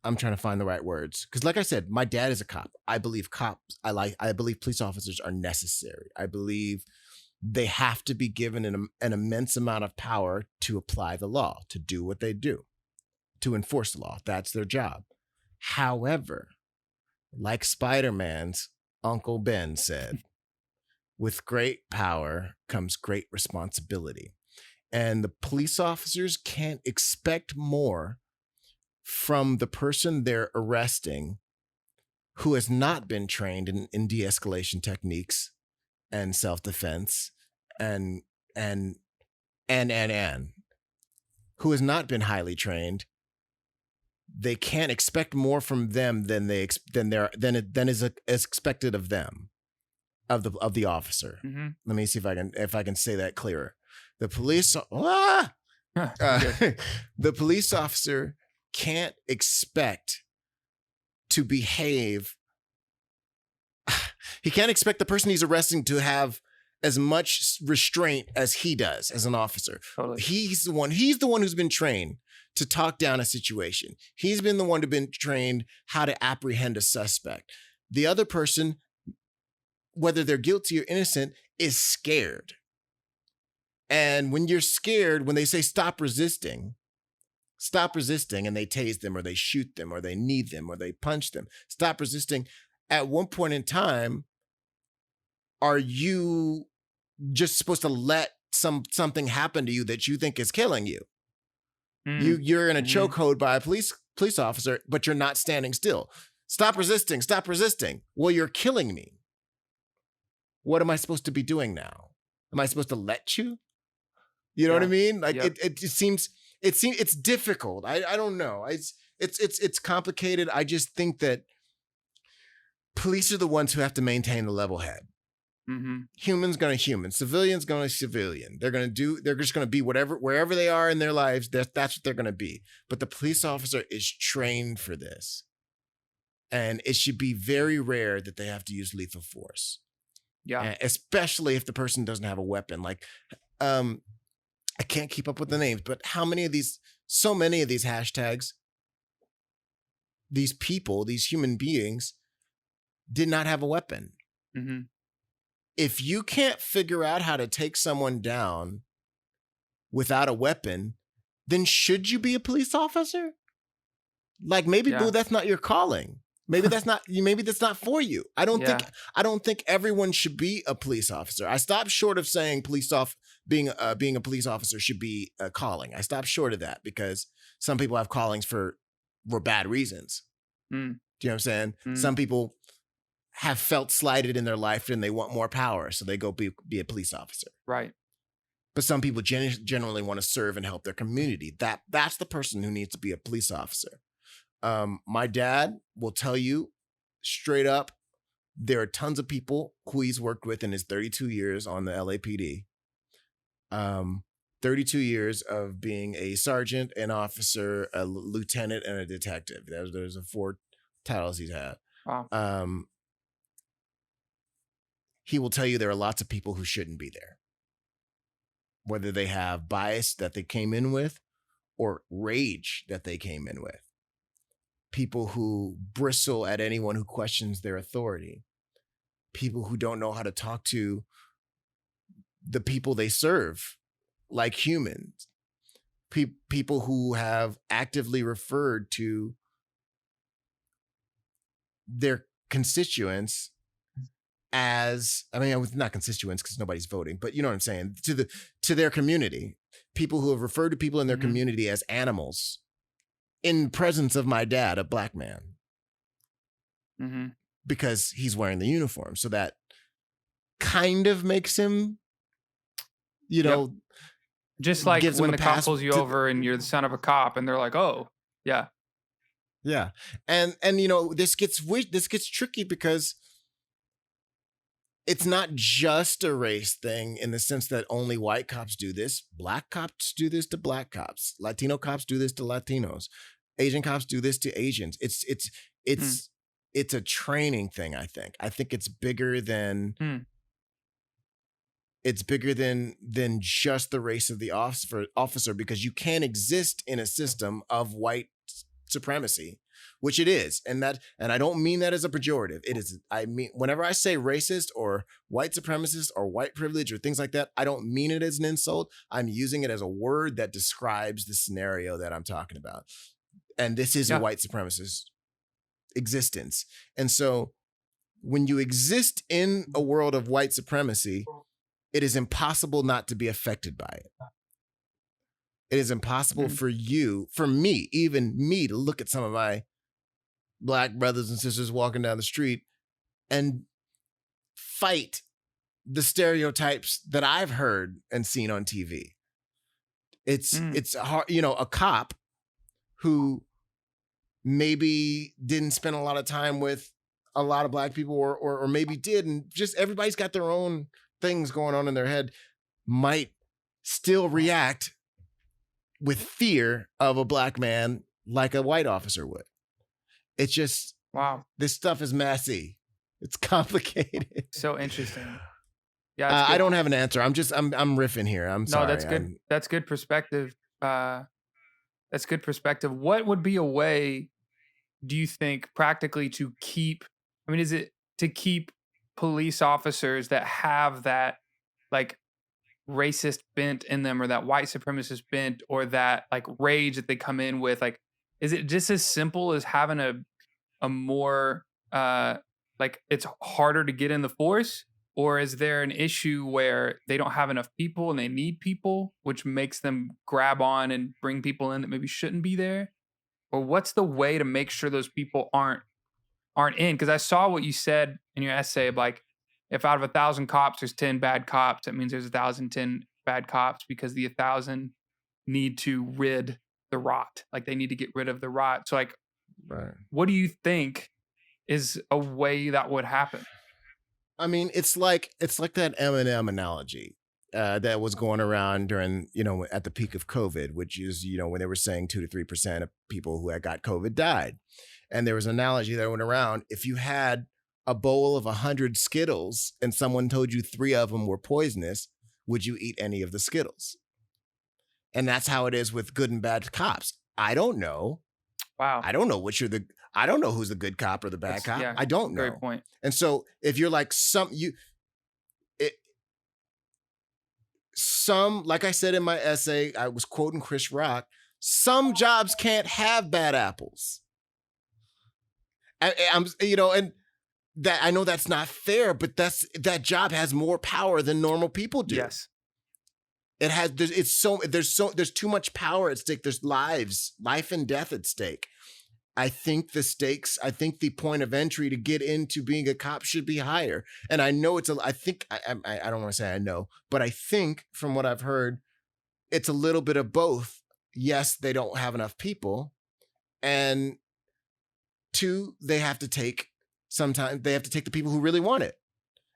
I'm trying to find the right words. Because like I said, my dad is a cop. I believe I believe police officers are necessary. I believe they have to be given an immense amount of power to apply the law, to do what they do, to enforce the law. That's their job. However, like Spider-Man's Uncle Ben said, with great power comes great responsibility. And the police officers can't expect more from the person they're arresting, who has not been trained in de-escalation techniques and self-defense and who has not been highly trained. They can't expect more from them than is expected of them, of the officer. Let me see if I can say that clearer. The police the police officer can't expect to behave. He can't expect the person he's arresting to have as much restraint as he does as an officer. Totally. He's the one who's been trained to talk down a situation. He's been the one who's been trained how to apprehend a suspect. The other person, whether they're guilty or innocent, is scared. And when you're scared, when they say stop resisting, and they tase them or they shoot them or they knee them or they punch them, stop resisting. At one point in time, are you just supposed to let something happen to you that you think is killing you? You're in a chokehold by a police officer, but you're not standing still. Stop resisting. Stop resisting. Well, you're killing me. What am I supposed to be doing now? Am I supposed to let you? You know what I mean? Like it seems it's difficult. I don't know. It's complicated. I just think that police are the ones who have to maintain a level head. Humans gonna human, civilians gonna civilian. They're just gonna be wherever they are in their lives. That's what they're gonna be. But the police officer is trained for this, and it should be very rare that they have to use lethal force. Yeah, and especially if the person doesn't have a weapon. Like, I can't keep up with the names, but so many of these hashtags, these people, these human beings, did not have a weapon. If you can't figure out how to take someone down without a weapon, then should you be a police officer? Like maybe, boo, that's not your calling. Maybe that's not for you. I don't think everyone should be a police officer. I stopped short of saying being a police officer should be a calling. I stopped short of that because some people have callings for bad reasons. Do you know what I'm saying? Some people have felt slighted in their life and they want more power, so they go be a police officer. Right. But some people generally want to serve and help their community. That's the person who needs to be a police officer. My dad will tell you straight up, there are tons of people who he's worked with in his 32 years on the LAPD. 32 years of being a sergeant, an officer, a lieutenant, and a detective. There's the 4 titles he's had. Wow. He will tell you there are lots of people who shouldn't be there. Whether they have bias that they came in with or rage that they came in with. People who bristle at anyone who questions their authority. People who don't know how to talk to the people they serve like humans. People who have actively referred to their constituents as, not constituents because nobody's voting, but you know what I'm saying, to their community. People who have referred to people in their community as animals in presence of my dad, a black man. Because he's wearing the uniform. So that kind of makes him, just like when the cop pulls you over and you're the son of a cop and they're like, oh, yeah. Yeah. And this gets tricky because it's not just a race thing in the sense that only white cops do this. Black cops do this to black cops. Latino cops do this to Latinos. Asian cops do this to Asians. It's a training thing, I think. I think it's bigger than just the race of the officer because you can't exist in a system of white supremacy, which it is. And I don't mean that as a pejorative. It is, I mean, whenever I say racist or white supremacist or white privilege or things like that, I don't mean it as an insult. I'm using it as a word that describes the scenario that I'm talking about. And this is a white supremacist existence. And so when you exist in a world of white supremacy, it is impossible not to be affected by it. It is impossible for me, even me, to look at some of my black brothers and sisters walking down the street and fight the stereotypes that I've heard and seen on TV. It's hard, a cop who maybe didn't spend a lot of time with a lot of black people or maybe did, and just everybody's got their own things going on in their head, might still react with fear of a black man like a white officer would. It's just, wow, this stuff is messy. It's complicated. So interesting. Yeah, it's I good. don't have an answer. I'm riffing here. I'm No, sorry. that's good. That's good perspective. That's good perspective. What would be a way, do you think, practically to keep? I mean, is it to keep police officers that have that like racist bent in them, or that white supremacist bent, or that like rage that they come in with? Like, is it just as simple as having a more like it's harder to get in the force, or is there an issue where they don't have enough people and they need people, which makes them grab on and bring people in that maybe shouldn't be there? Or what's the way to make sure those people aren't in? Because I saw what you said in your essay of like, if out of 1,000 cops there's 10 bad cops, that means there's 1,010 bad cops, because the 1,000 need to rid the rot. Like they need to get rid of the rot. So like, Right. what do you think is a way that would happen? I mean, it's like that Eminem analogy that was going around during, at the peak of COVID, which is, when they were saying 2 to 3% of people who had got COVID died. And there was an analogy that went around. If you had a bowl of 100 Skittles and someone told you 3 of them were poisonous, would you eat any of the Skittles? And that's how it is with good and bad cops. I don't know. Wow. I don't know I don't know who's the good cop or the bad cop. Yeah, I don't know. great point. And so if you're like like I said in my essay, I was quoting Chris Rock, some jobs can't have bad apples. I'm, and that I know that's not fair, but that job has more power than normal people do. Yes. There's too much power at stake. There's life and death at stake. I think the point of entry to get into being a cop should be higher. And I know I don't want to say I know, but I think from what I've heard, it's a little bit of both. Yes, they don't have enough people. And 2, sometimes they have to take the people who really want it.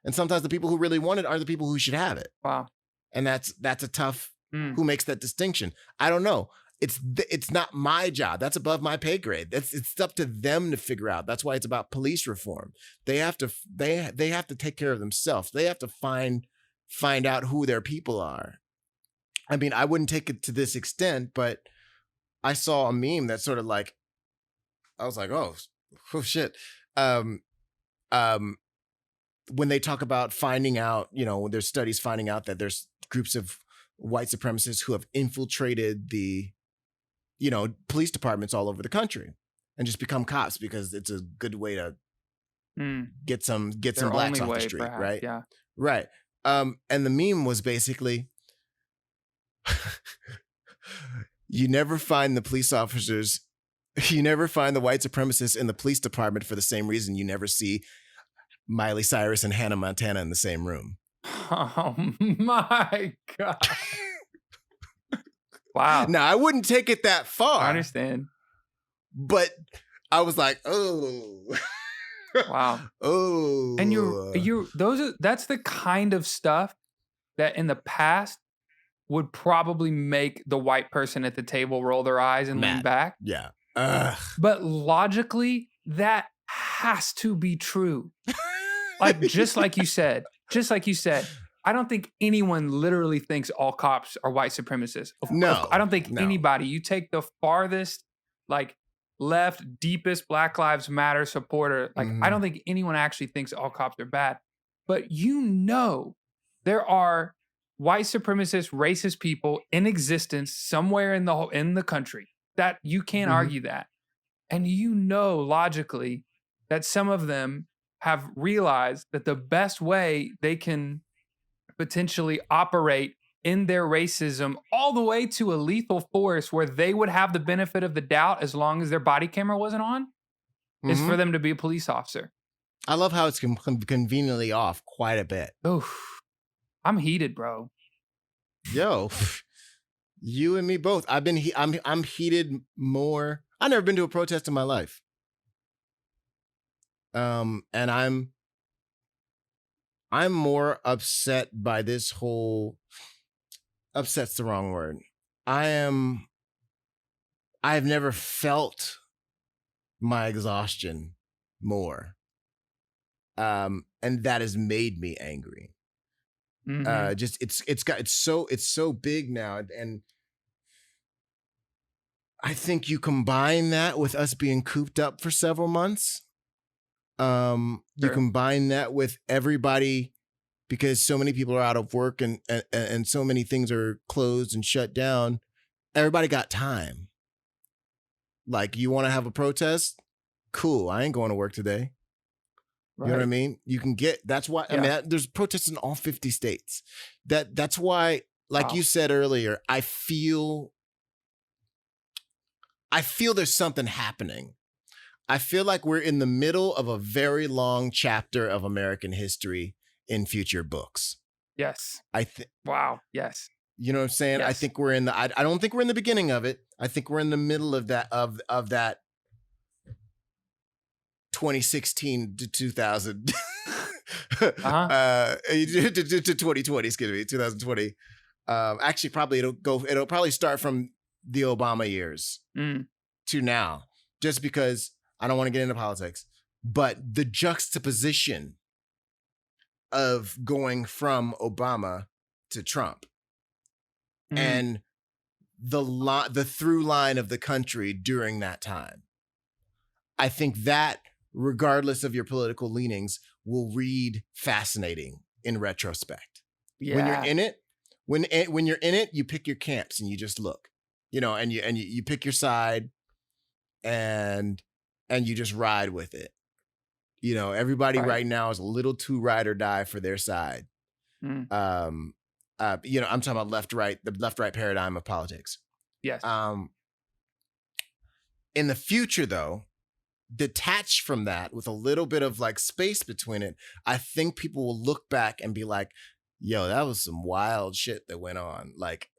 And sometimes the people who really want it are the people who should have it. Wow. And that's a tough, who makes that distinction? I don't know. It's not my job. That's above my pay grade. It's up to them to figure out. That's why it's about police reform. They have to take care of themselves. They have to find out who their people are. I mean, I wouldn't take it to this extent, but I saw a meme that sort of like, I was like, oh shit. When they talk about finding out, when there's studies finding out that there's groups of white supremacists who have infiltrated the, police departments all over the country and just become cops because it's a good way to get some blacks off the street, perhaps, right? Yeah. Right. And the meme was basically, you never find the police officers, you never find the white supremacists in the police department for the same reason you never see Miley Cyrus and Hannah Montana in the same room. Oh my God. Wow. Now, I wouldn't take it that far. I understand. But I was like, oh. Wow. Oh. And that's the kind of stuff that in the past would probably make the white person at the table roll their eyes and lean back. Yeah. Ugh. But logically, that has to be true. Like, just like you said, I don't think anyone literally thinks all cops are white supremacists. I don't think anybody. You take the farthest, like, left, deepest Black Lives Matter supporter. Like, I don't think anyone actually thinks all cops are bad. But there are white supremacist, racist people in existence somewhere in the country that you can't argue that. And logically that some of them have realized that the best way they can potentially operate in their racism all the way to a lethal force where they would have the benefit of the doubt as long as their body camera wasn't on is for them to be a police officer. I love how it's conveniently off quite a bit. Oof. I'm heated, bro. Yo, you and me both. I'm heated more. I've never been to a protest in my life. And I'm more upset by this whole, upset's the wrong word. I've never felt my exhaustion more. And that has made me angry. Just it's so big now, and I think you combine that with us being cooped up for several months. You combine that with everybody, because so many people are out of work and so many things are closed and shut down. Everybody got time. Like, you want to have a protest? Cool. I ain't going to work today. Right. You know what I mean? You can get, that's why, I mean, there's protests in all 50 states. That's why, like you said earlier, I feel there's something happening. I feel like we're in the middle of a very long chapter of American history in future books. Yes. Wow. Yes. You know what I'm saying? Yes. I think we're in the, I don't think we're in the beginning of it. I think we're in the middle of that, of that 2016 to 2000, to 2020, excuse me, 2020. Actually, probably it'll probably start from the Obama years to now, just because I don't want to get into politics, but the juxtaposition of going from Obama to Trump and the through line of the country during that time. I think that, regardless of your political leanings, will read fascinating in retrospect. Yeah. When you're in it, when you're in it, you pick your camps and you just look, you know, and you pick your side and you just ride with it. You know, everybody right now is a little too ride or die for their side. You know, I'm talking about the left-right paradigm of politics. Yes. In the future, though, detached from that with a little bit of like space between it, I think people will look back and be like, yo, that was some wild shit that went on. Like,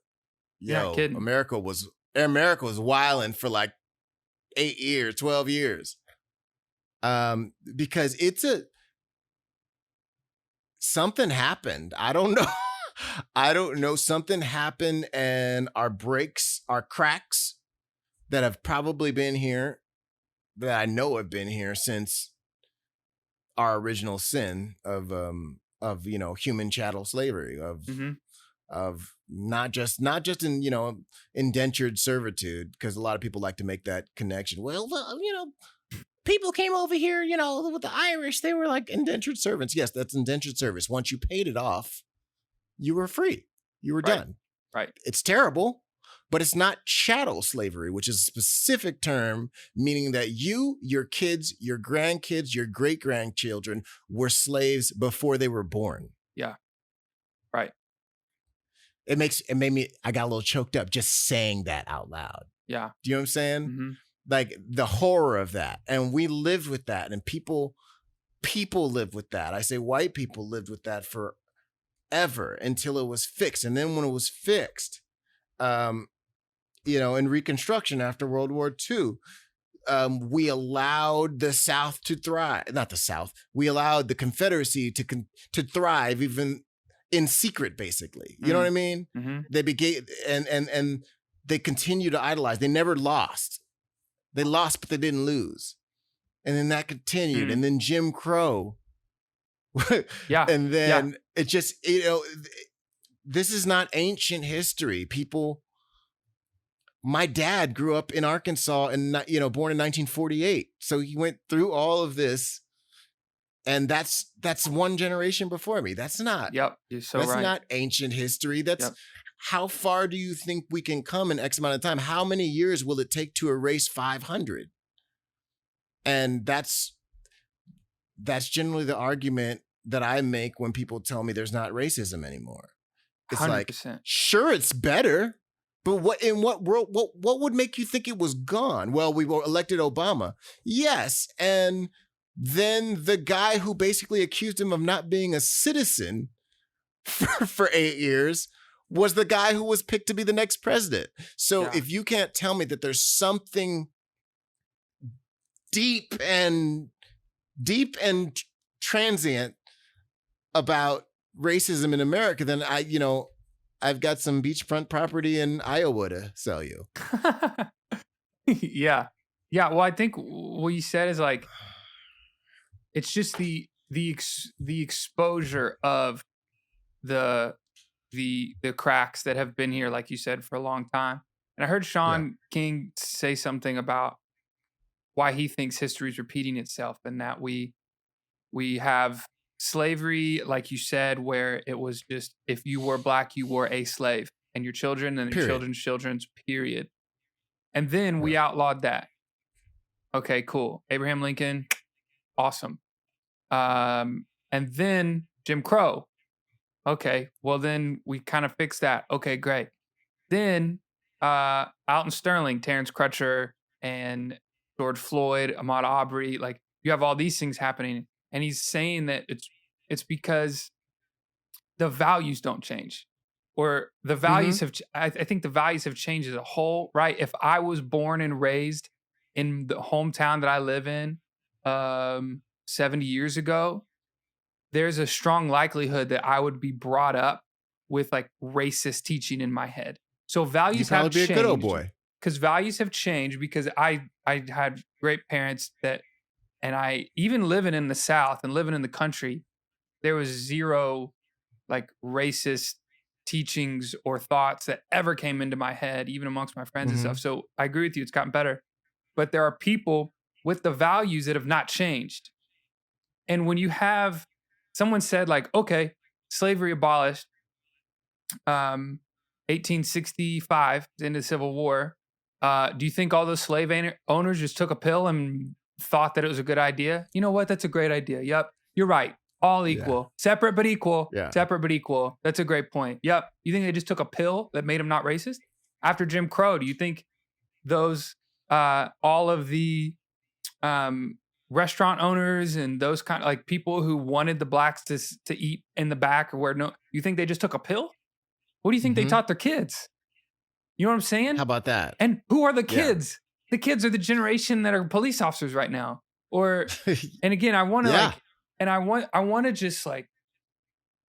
yo, America was wilding for like 8 years, 12 years. Because something happened. I don't know. I don't know. Something happened, and our cracks that have probably been here, that I know have been here since our original sin of you know, human chattel slavery, of not just in, you know, indentured servitude, because a lot of people like to make that connection. Well, you know, people came over here, you know, with the Irish, they were like indentured servants. Yes, that's indentured service. Once you paid it off, you were free. You were done. Right. It's terrible, but it's not chattel slavery, which is a specific term meaning that you, your kids, your grandkids, your great-grandchildren were slaves before they were born. Yeah. Right. It made me, I got a little choked up just saying that out loud. Yeah. Do you know what I'm saying? Like, the horror of that. And we lived with that, and people live with that. I say white people lived with that forever until it was fixed. And then when it was fixed, you know, in Reconstruction after World War II, we allowed the South to thrive. Not the South. We allowed the Confederacy to thrive, even in secret, basically. You know what I mean? They began, and they continue to idolize. They never lost. They lost, but they didn't lose. And then that continued. And then Jim Crow. And then it just, you know, this is not ancient history. People, my dad grew up in Arkansas and, you know, born in 1948. So he went through all of this. And that's one generation before me. That's not. Yep. You're so that's right. not ancient history. That's how far do you think we can come in X amount of time? How many years will it take to erase 500? And that's generally the argument that I make when people tell me there's not racism anymore. It's 100%. Like, sure, it's better, but what world, what would make you think it was gone? Well, we elected Obama. Yes, and then the guy who basically accused him of not being a citizen for 8 years was the guy who was picked to be the next president. So if you can't tell me that there's something deep and transient about racism in America, then I've got some beachfront property in Iowa to sell you. Yeah. Well, I think what you said is like, it's just the exposure of the cracks that have been here, like you said, for a long time. And I heard Sean King say something about why he thinks history is repeating itself, and that we have slavery, like you said, where it was just if you were black, you were a slave, and your children and your children's children's, period. And then we outlawed that. Okay, cool. Abraham Lincoln, awesome. And then Jim Crow. Okay, well then we kind of fixed that. Okay, great. Then Alton Sterling, Terrence Crutcher, and George Floyd, Ahmaud Arbery, like you have all these things happening. And he's saying that it's because the values don't change, or the values have. I think the values have changed as a whole, right? If I was born and raised in the hometown that I live in 70 years ago, there's a strong likelihood that I would be brought up with like racist teaching in my head. So values have changed. You'd probably be a good old boy. Because values have changed, because I had great parents that, and I even living in the South and living in the country, there was zero like racist teachings or thoughts that ever came into my head, even amongst my friends and stuff. So I agree with you. It's gotten better. But there are people with the values that have not changed. And when you have someone said like, okay, slavery abolished, 1865, the end of the Civil War. Do you think all those slave owners just took a pill and thought that it was a good idea? You know what? That's a great idea. Yep. You're right. All equal. Separate but equal. Separate but equal. That's a great point. Yep. You think they just took a pill that made them not racist? After Jim Crow, do you think those, all of the restaurant owners and those kind of like people who wanted the blacks to eat in the back, or where you think they just took a pill? What do you think they taught their kids? You know what I'm saying? How about that? And who are the kids? Yeah. The kids are the generation that are police officers right now. Or, and again, I want to I want to just like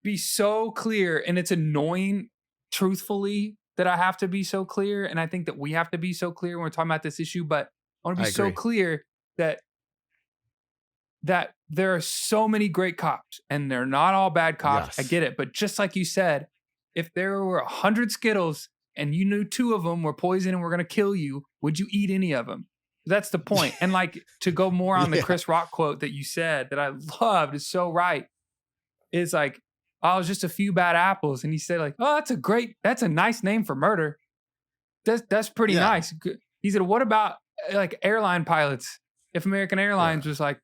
be so clear, and it's annoying, truthfully, that I have to be so clear. And I think that we have to be so clear when we're talking about this issue, but I want to be so clear that there are so many great cops, and they're not all bad cops. Yes. I get it. But just like you said, if there were 100 Skittles and you knew 2 of them were poison and were going to kill you, would you eat any of them? That's the point. And like, to go more on the Chris Rock quote that you said that I loved, is so right. It's like, oh, it was just a few bad apples. And he said like, oh, that's a nice name for murder. That's pretty nice. He said, what about like airline pilots? If American Airlines was like,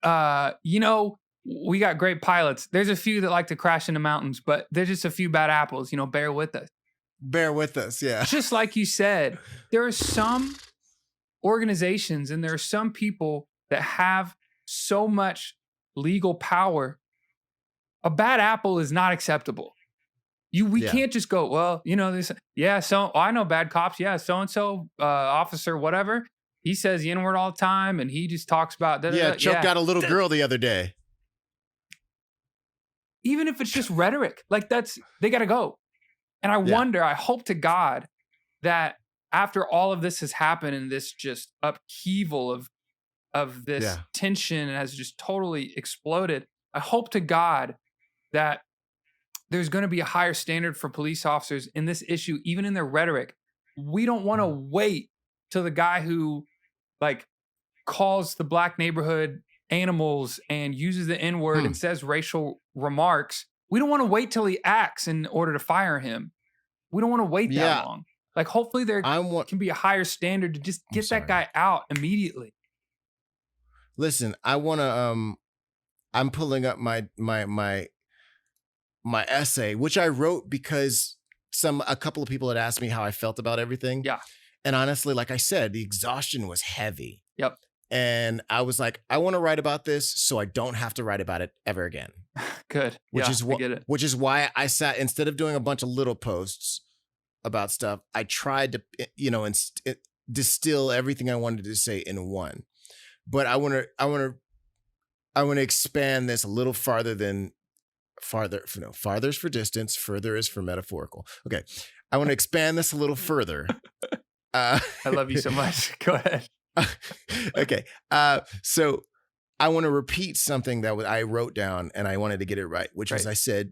we got great pilots. There's a few that like to crash in the mountains, but there's just a few bad apples, bear with us. Bear with us, yeah. Just like you said, there are some organizations and there are some people that have so much legal power. A bad apple is not acceptable. We can't just go, well, this, I know bad cops. Yeah, so-and-so officer, whatever. He says the N-word all the time, and he just talks about that. Yeah, Chuck got a little girl the other day. Even if it's just rhetoric, like they got to go. And I hope to God that after all of this has happened and this just upheaval of this tension has just totally exploded, I hope to God that there's going to be a higher standard for police officers in this issue, even in their rhetoric. We don't want to wait till the guy who like calls the black neighborhood animals and uses the N-word and says racial remarks. We don't want to wait till he acts in order to fire him. We don't want to wait that long. Like, hopefully there can be a higher standard to just get that guy out immediately. Listen, I want to, I'm pulling up my essay, which I wrote because a couple of people had asked me how I felt about everything. Yeah. And honestly, like I said, the exhaustion was heavy. Yep. And I was like, I want to write about this so I don't have to write about it ever again. Good. Which is why I sat, instead of doing a bunch of little posts about stuff, I tried to, distill everything I wanted to say in one. But I want to expand this a little farther than farther's for distance, further is for metaphorical. Okay. I want to expand this a little further. I love you so much. Go ahead. Okay. So I want to repeat something that I wrote down and I wanted to get it right, which was I said,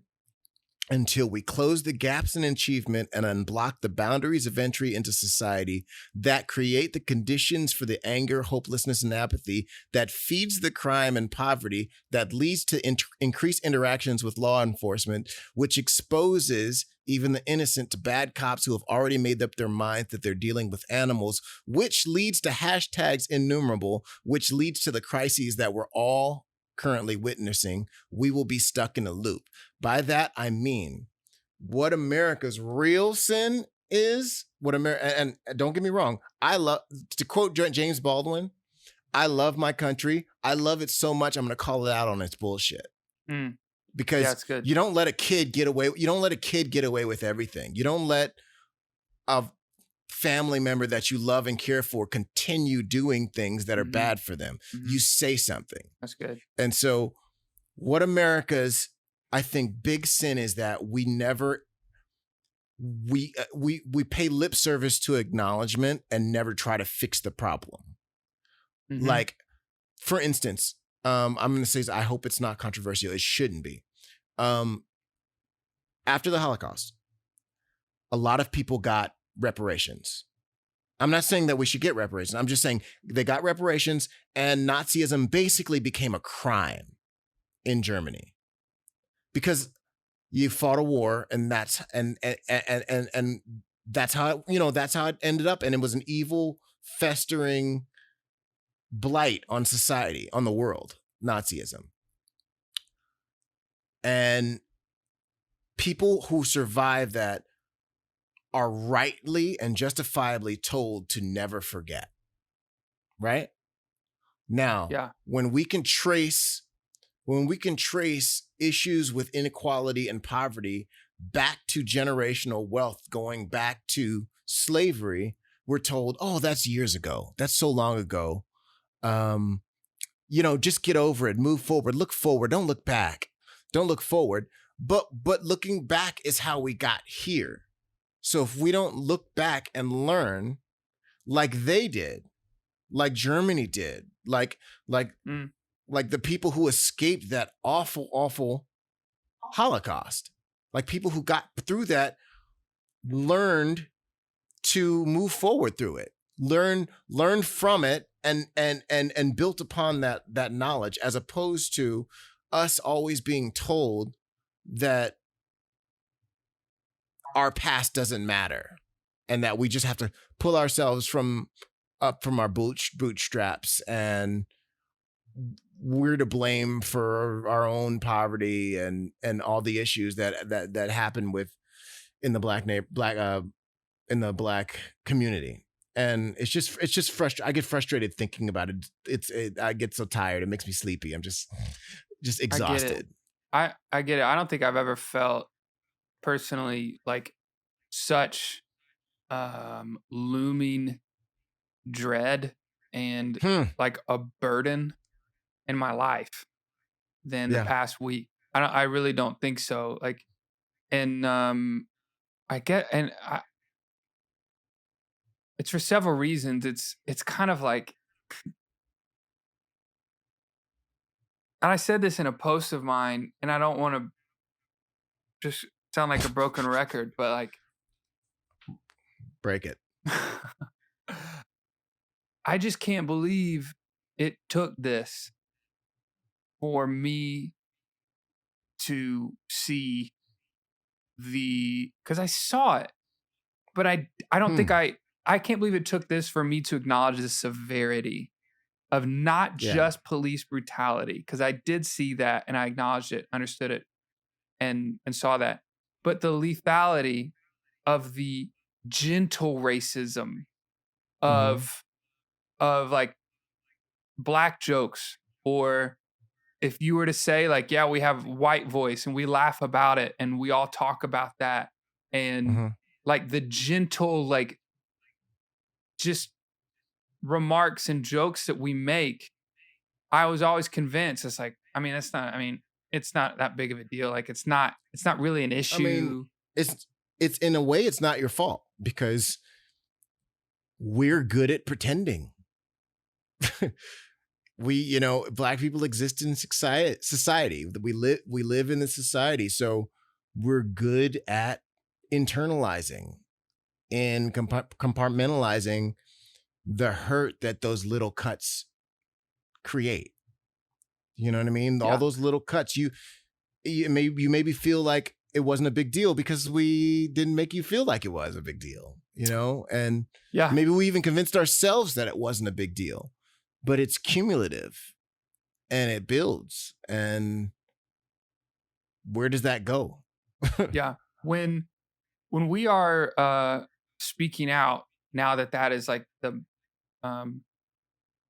until we close the gaps in achievement and unblock the boundaries of entry into society that create the conditions for the anger, hopelessness, and apathy that feeds the crime and poverty that leads to increased interactions with law enforcement, which exposes even the innocent to bad cops who have already made up their minds that they're dealing with animals, which leads to hashtags innumerable, which leads to the crises that we're all currently witnessing. We will be stuck in a loop. By that, I mean what America's real sin is, and don't get me wrong, I love, to quote James Baldwin, I love my country. I love it so much, I'm going to call it out on its bullshit. Because you don't let a kid get away. You don't let a kid get away with everything. You don't let a family member that you love and care for continue doing things that are bad for them. You say something. That's good. And so what America's, I think, big sin is that we never, we pay lip service to acknowledgement and never try to fix the problem. Like, for instance, I'm going to say, I hope it's not controversial. It shouldn't be. After the Holocaust, a lot of people got reparations. I'm not saying that we should get reparations. I'm just saying they got reparations, and Nazism basically became a crime in Germany because you fought a war, and that's how that's how it ended up, and it was an evil, festering blight on society, on the world, Nazism. And people who survive that are rightly and justifiably told to never forget. Right? Now, when we can trace issues with inequality and poverty back to generational wealth, going back to slavery, we're told, oh, that's years ago. That's so long ago. Just get over it, move forward, look forward, don't look back, don't look forward. But looking back is how we got here. So if we don't look back and learn like they did, like Germany did, like the people who escaped that awful, awful Holocaust, like people who got through that, learned to move forward through it, learn from it, and built upon that knowledge, as opposed to us always being told that our past doesn't matter and that we just have to pull ourselves from our bootstraps, and we're to blame for our own poverty and all the issues that happen in the black community. And it's just frustrating. I get frustrated thinking about it. I get so tired. It makes me sleepy. I'm just exhausted. I get it. I don't think I've ever felt personally like such looming dread and like a burden in my life than the past week. I really don't think so. Like, and it's for several reasons. It's kind of like, and I said this in a post of mine, and I don't want to just sound like a broken record, but like, break it. I just can't believe it took this for me to see because I saw it, but I don't think I can't believe it took this for me to acknowledge the severity of not just police brutality, because I did see that and I acknowledged it, understood it, and saw that, but the lethality of the gentle racism of like black jokes, or if you were to say like, yeah, we have white voice and we laugh about it and we all talk about that, and like the gentle, like just remarks and jokes that we make, I was always convinced it's like, it's not that big of a deal. Like it's not really an issue. It's in a way, it's not your fault because we're good at pretending. Black people exist in society. We live in the society. So we're good at internalizing and compartmentalizing the hurt that those little cuts create. You know what I mean? All those little cuts, you maybe feel like it wasn't a big deal because we didn't make you feel like it was a big deal, you know? And maybe we even convinced ourselves that it wasn't a big deal, but it's cumulative and it builds. And where does that go? Yeah. When we are speaking out now that is like the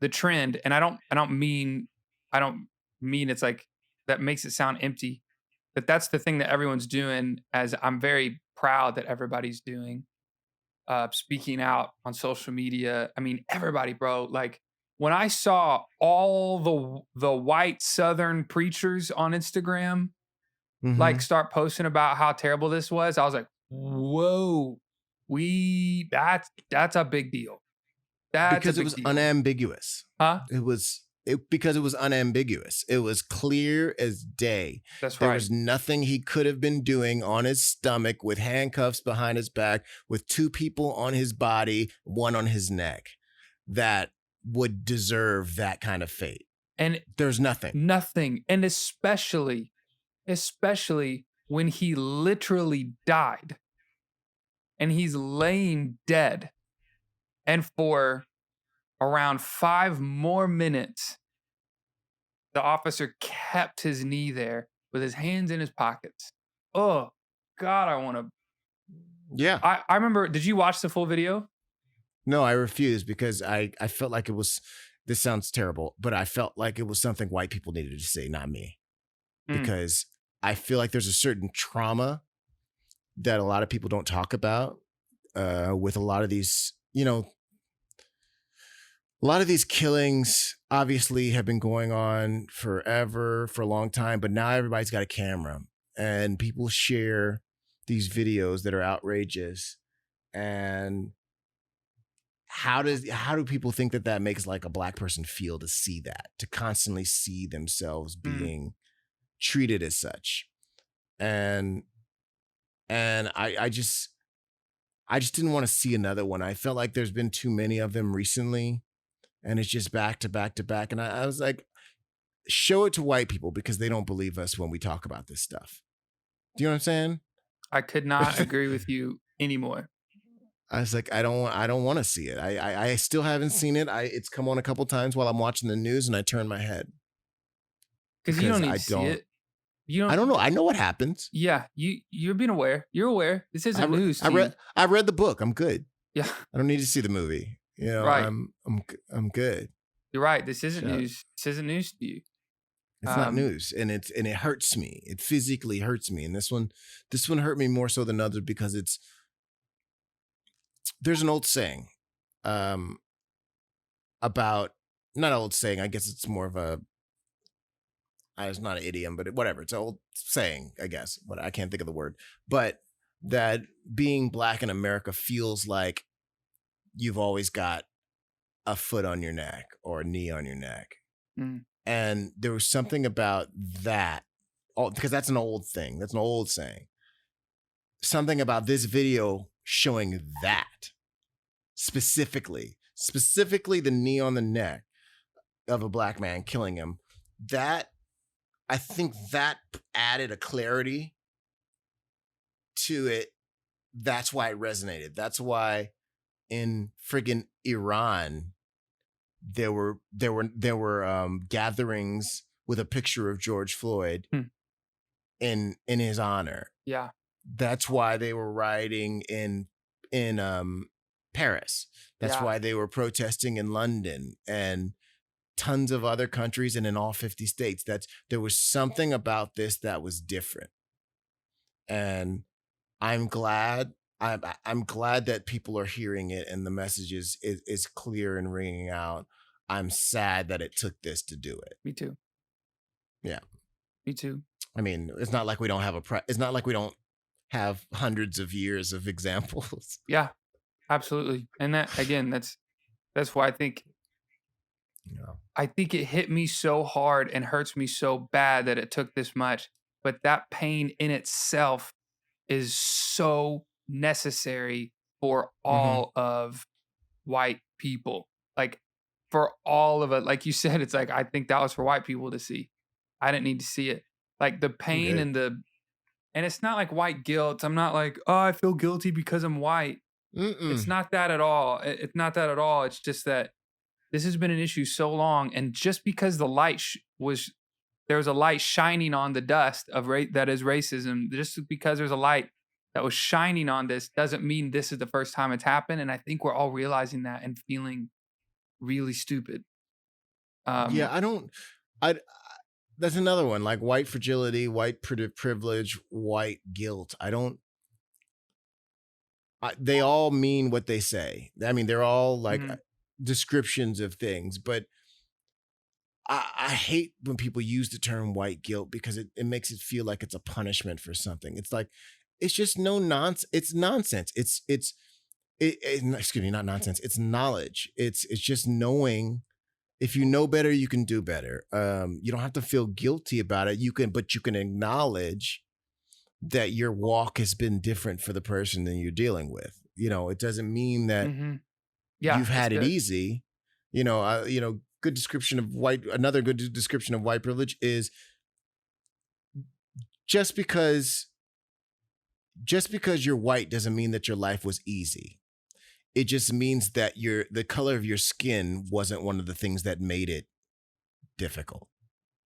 trend, and I don't mean it's like that makes it sound empty. That's the thing that everyone's doing, as I'm very proud that everybody's doing. Speaking out on social media. I mean, everybody, bro. Like when I saw all the white Southern preachers on Instagram like start posting about how terrible this was, I was like, whoa, that's a big deal. Because it was unambiguous. Huh? Because it was unambiguous. It was clear as day. That's right. There was nothing he could have been doing on his stomach with handcuffs behind his back, with two people on his body, one on his neck, that would deserve that kind of fate. And there's nothing. And especially when he literally died and he's laying dead. And for around 5 more minutes, the officer kept his knee there with his hands in his pockets. Oh, God, I want to. Yeah. I remember, did you watch the full video? No, I refused because I felt like it was, this sounds terrible, but I felt like it was something white people needed to say, not me. Because I feel like there's a certain trauma that a lot of people don't talk about with a lot of these, you know, a lot of these killings obviously have been going on forever, for a long time, but now everybody's got a camera and people share these videos that are outrageous. And how do people think that makes like a black person feel to see that, to constantly see themselves being treated as such? And I just didn't want to see another one. I felt like there's been too many of them recently. And it's just back to back to back. And I was like, show it to white people because they don't believe us when we talk about this stuff. Do you know what I'm saying? I could not agree with you anymore. I was like, I don't want to see it. I still haven't seen it. It's come on a couple times while I'm watching the news and I turn my head. Because you don't need to see it. I don't know. I know what happens. Yeah, you're being aware. You're aware. This isn't news. I read the book. I'm good. Yeah. I don't need to see the movie. You know, right. I'm good. You're right. This isn't news. This isn't news to you. It's not news, and it hurts me. It physically hurts me, and this one hurt me more so than others because there's an old saying, about, not old saying. I guess it's more of it's not an idiom, but whatever. It's an old saying, I guess. But I can't think of the word. But that being black in America feels like you've always got a foot on your neck or a knee on your neck. And there was something about that, because that's an old thing. That's an old saying. Something about this video showing that specifically the knee on the neck of a black man killing him. That, I think that added a clarity to it. That's why it resonated. That's why in friggin' Iran, there were gatherings with a picture of George Floyd in his honor. Yeah, that's why they were rioting in Paris. That's why they were protesting in London and tons of other countries and in all 50 states. There was something about this that was different, and I'm glad. I'm glad that people are hearing it and the message is clear and ringing out. I'm sad that it took this to do it. Me too. Yeah. Me too. I mean, it's not like we don't have it's not like we don't have hundreds of years of examples. Yeah, absolutely. And that, again, that's why I think it hit me so hard and hurts me so bad that it took this much. but that pain in itself is so necessary for Mm-hmm. all of white people. Like for all of it, like you said, it's like I think that was for white people to see. I didn't need to see it. Like the I'm pain good. and it's not like white guilt. I'm not like, oh, I feel guilty because I'm white. It's Mm-mm. not that at all. It's not that at all. It's just that this has been an issue so long, and just because the light was there was a light shining on the dust of that is racism. Just because there's a light that was shining on this doesn't mean this is the first time it's happened. And I think we're all realizing that and feeling really stupid. Yeah, Um, I don't. I That's another one, like white fragility, white privilege, white guilt. I don't. They all mean what they say. I mean, they're all like mhm, descriptions of things, but I hate when people use the term white guilt because it makes it feel like it's a punishment for something. It's like it's just no nonsense. It's nonsense. Excuse me, not nonsense. It's knowledge. It's just knowing. If you know better, you can do better. You don't have to feel guilty about it. But you can acknowledge that your walk has been different for the person than you're dealing with. It doesn't mean that mhm. Yeah, you've that's had it good. easy. Good description of white. Another good description of white privilege is just because just because you're white doesn't mean that your life was easy. It just means that the color of your skin wasn't one of the things that made it difficult.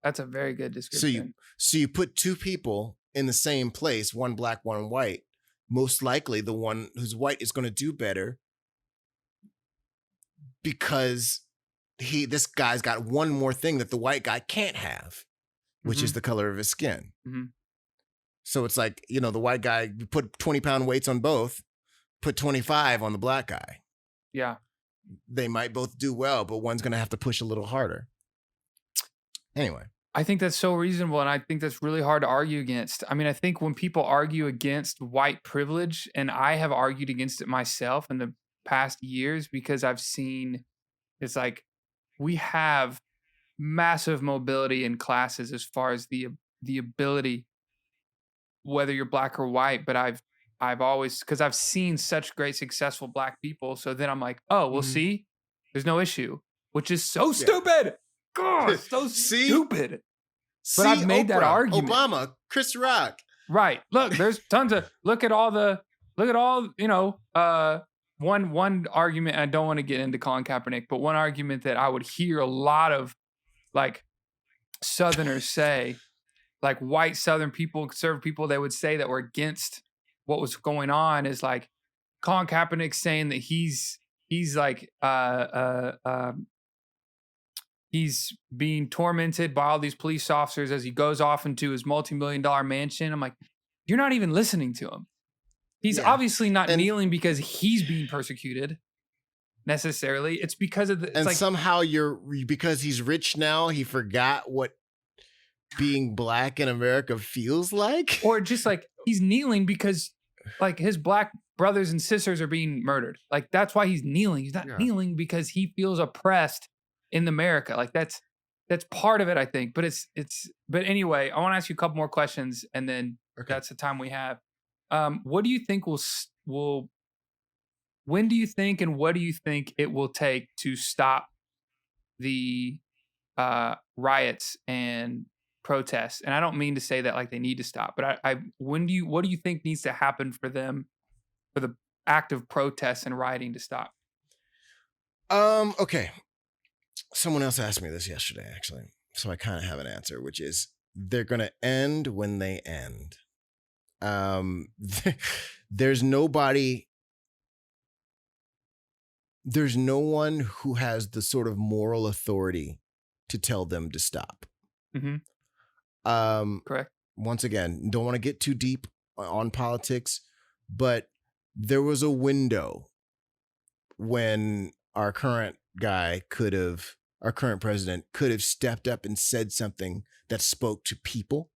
That's a very good So you description. so you put two people in the same place, one black, one white. Most likely, the one who's white is going to do better because this guy's got one more thing that the white guy can't have, which is Hmm. the color of his skin. Hmm. So it's like, the white guy put 20-pound weights on both, put 25 on the black guy. Yeah. They might both do well, but one's going to have to push a little harder. Anyway. I think that's so reasonable, and I think that's really hard to argue against. I mean, I think when people argue against white privilege, and I have argued against it myself in the past years because I've seen it's like we have massive mobility in classes as far as the ability, whether you're black or white. But I've always because I've seen such great successful black people. So then I'm like, oh, we'll Mhm. see. There's no issue, which is so Yeah. stupid. God, so See? stupid. But See I've made that Oprah, argument. Obama, Chris Rock. Right. Look, there's tons of look at all, one argument, and I don't want to get into Colin Kaepernick, but one argument that I would hear a lot of like Southerners say, like white Southern people, conservative people, they would say that were against what was going on is like Colin Kaepernick saying that he's like he's being tormented by all these police officers as he goes off into his multi-million-dollar mansion. I'm like, you're not even listening to him. He's Yeah. obviously not And kneeling because he's being persecuted necessarily. It's because of it's and like, somehow because he's rich now, he forgot what being black in America feels like. or just like he's kneeling because like his black brothers and sisters are being murdered. Like that's why he's kneeling. He's not Yeah. kneeling because he feels oppressed in America. Like that's part of it, I think. But but anyway, I want to ask you a couple more questions, and then Okay. that's the time we have. What do you think will when do you think and what do you think it will take to stop the riots and protests? And I don't mean to say that like they need to stop, but what do you think needs to happen for them for the act of protests and rioting to stop? Okay. Someone else asked me this yesterday, actually. So I kind of have an answer, which is they're gonna end when they end. Um there's nobody there's no one who has the sort of moral authority to tell them to stop. Mm-hmm. Um Correct. Once again, don't want to get too deep on politics, but there was a window when our current president could have stepped up and said something that spoke to people.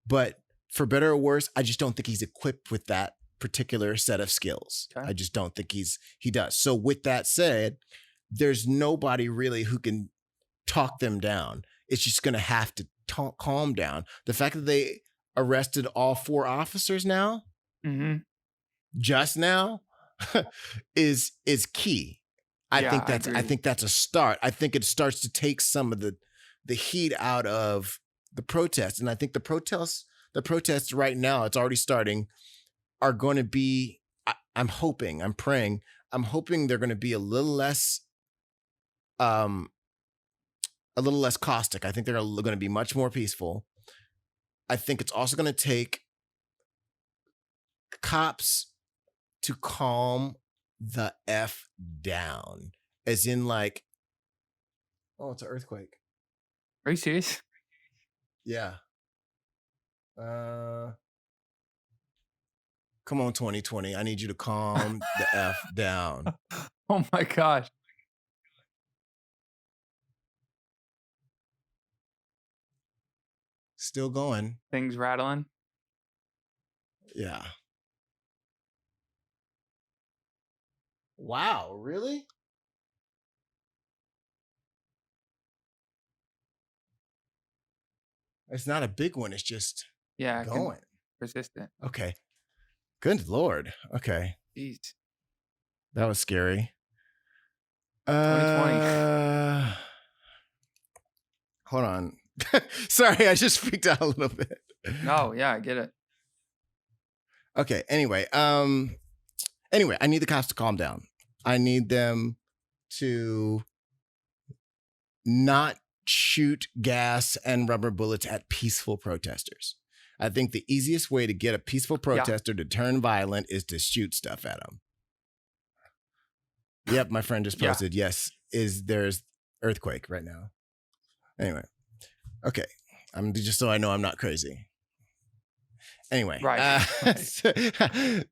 But for better or worse, I just don't think he's equipped with that particular set of skills. Okay. I just don't think he does. So with that said, there's nobody really who can talk them down. It's just going to have to calm down. The fact that they arrested all 4 officers now, just now, is key. I think that's a start. I think it starts to take some of the heat out of the protests, and I think the protests right now, it's already starting, are going to be. I'm hoping they're going to be a little less caustic. I think they're going to be much more peaceful. I think it's also going to take cops to calm the F down. As in, like, oh, it's an earthquake. Are you serious? Yeah. Come on, 2020. I need you to calm the F down. Oh my gosh. Still going. Things rattling. Yeah. Wow, really? It's not a big one. It's just going. Persistent. Okay. Good Lord. Okay. Jeez. That was scary. 2020. Hold on. Sorry, I just freaked out a little bit. No, yeah, I get it. Okay. Anyway, I need the cops to calm down. I need them to not shoot gas and rubber bullets at peaceful protesters. I think the easiest way to get a peaceful protester to turn violent is to shoot stuff at them. Yep, my friend just posted, yes, there's earthquake right now. Anyway, okay. I'm just so I know I'm not crazy. Anyway, right.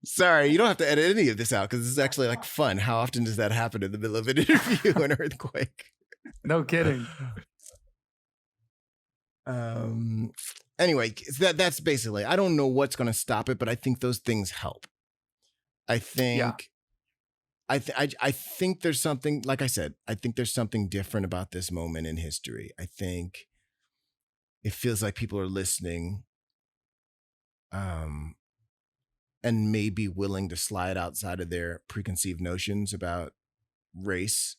Sorry, you don't have to edit any of this out because this is actually like fun. How often does that happen in the middle of an interview, an earthquake? No kidding. Anyway, that's basically, I don't know what's going to stop it, but I think those things help. I think, I think there's something, like I said, I think there's something different about this moment in history. I think it feels like people are listening, and maybe willing to slide outside of their preconceived notions about race,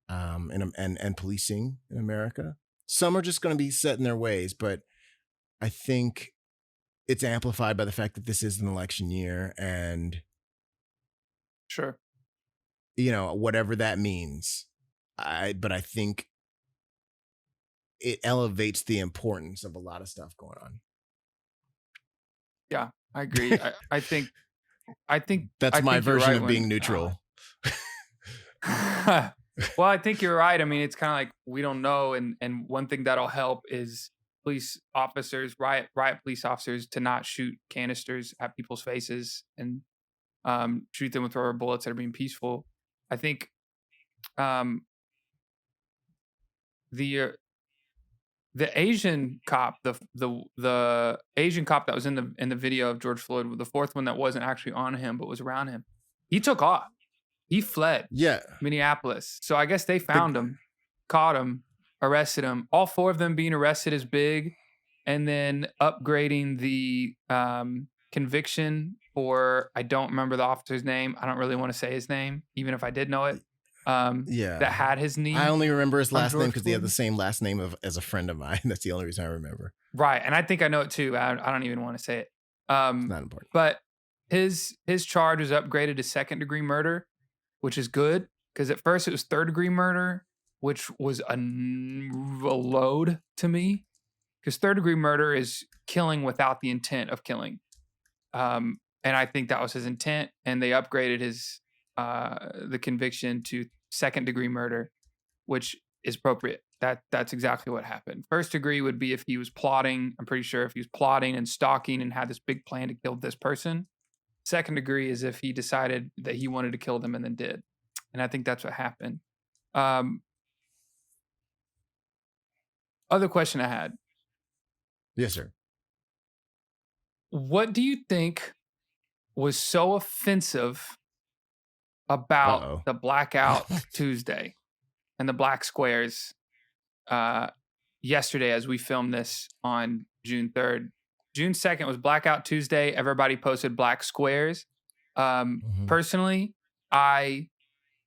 and policing in America. Some are just going to be set in their ways, but I think it's amplified by the fact that this is an election year, and sure, whatever that means. But I think it elevates the importance of a lot of stuff going on. Yeah, I agree. I think that's my version of being neutral. Well, I think you're right. I mean, it's kind of like we don't know, and one thing that'll help is police officers, riot police officers, to not shoot canisters at people's faces and shoot them with rubber bullets that are being peaceful. I think the Asian cop, the Asian cop that was in the video of George Floyd, the fourth one that wasn't actually on him but was around him, he took off. He fled. Yeah. Minneapolis. So I guess they found him, caught him, arrested him. All 4 of them being arrested is big. And then upgrading the conviction for, I don't remember the officer's name. I don't really want to say his name, even if I did know it. That had his knee. I only remember his last name because he had the same last name as a friend of mine. That's the only reason I remember. Right. And I think I know it too. I don't even want to say it. It's not important. But his charge was upgraded to 2nd-degree murder, which is good, because at first it was 3rd-degree murder, which was a load to me, because 3rd-degree murder is killing without the intent of killing. And I think that was his intent, and they upgraded his the conviction to 2nd-degree murder, which is appropriate. That's exactly what happened. 1st-degree would be if he was plotting. I'm pretty sure if he was plotting and stalking and had this big plan to kill this person. 2nd-degree is if he decided that he wanted to kill them and then did. And I think that's what happened. Other question I had. Yes, sir. What do you think was so offensive about the Blackout Tuesday and the black squares yesterday as we filmed this on June 3rd. June 2nd was Blackout Tuesday. Everybody posted black squares. Personally, I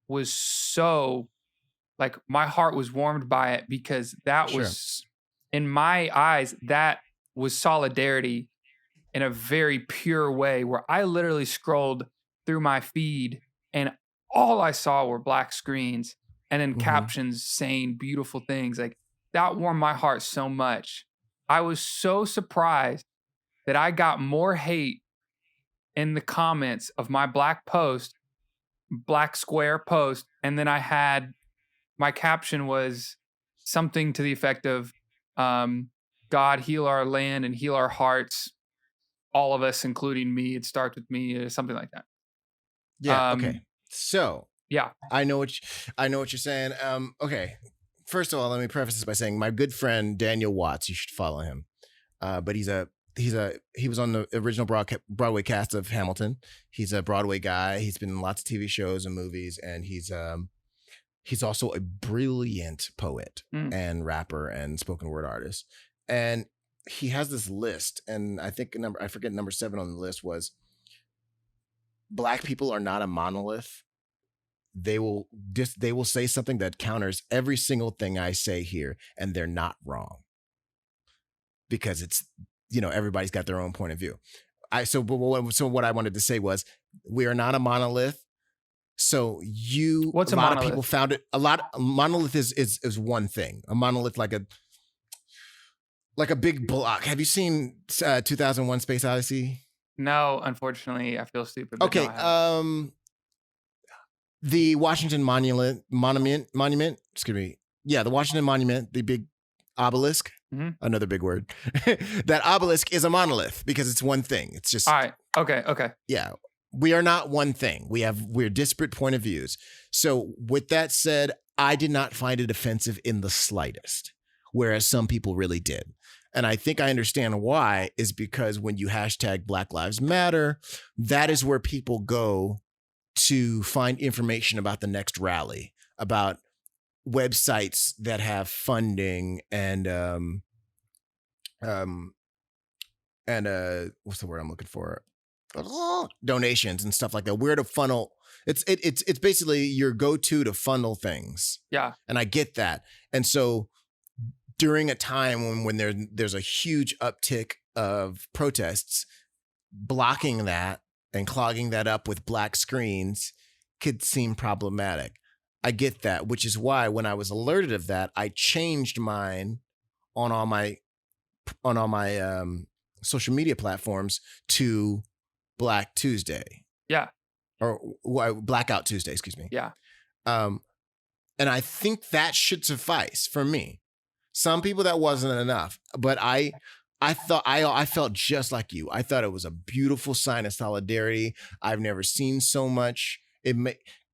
was so like, my heart was warmed by it because that was, in my eyes, that was solidarity in a very pure way, where I literally scrolled through my feed and all I saw were black screens and then captions saying beautiful things. Like, that warmed my heart so much. I was so surprised that I got more hate in the comments of my black square post, and then I had, my caption was something to the effect of, God heal our land and heal our hearts, all of us, including me. It starts with me, or something like that. Yeah. Okay. So yeah, I know what you're saying. Okay. First of all, let me preface this by saying my good friend Daniel Watts, you should follow him. But he was on the original Broadway cast of Hamilton. He's a Broadway guy. He's been in lots of TV shows and movies, and he's also a brilliant poet and rapper and spoken word artist. And he has this list, and I forget number 7 on the list was, Black people are not a monolith. They will say something that counters every single thing I say here, and they're not wrong. Because it's, everybody's got their own point of view. So what I wanted to say was, we are not a monolith. So what's a monolith? Of people found it. A monolith is one thing. A monolith, like a big block. Have you seen 2001: Space Odyssey? No, unfortunately, I feel stupid. Okay. No, the Washington Monument. Excuse me. Yeah, the Washington Monument, the big obelisk. Another big word. That obelisk is a monolith because it's one thing. It's just, all right. Okay. Yeah. We are not one thing. We're disparate point of views. So with that said, I did not find it offensive in the slightest, whereas some people really did. And I think I understand why, is because when you hashtag Black Lives Matter, that is where people go to find information about the next rally, about websites that have funding and what's the word I'm looking for? Donations and stuff like that. Where to funnel. It's basically your go-to to funnel things. Yeah. And I get that. And so during a time when there's a huge uptick of protests, blocking that and clogging that up with black screens could seem problematic. I get that, which is why when I was alerted of that, I changed mine on all my social media platforms to Black Tuesday. Yeah. Or Blackout Tuesday, excuse me. Yeah. And I think that should suffice for me. Some people that wasn't enough, but I thought I felt just like you. I thought it was a beautiful sign of solidarity. I've never seen so much.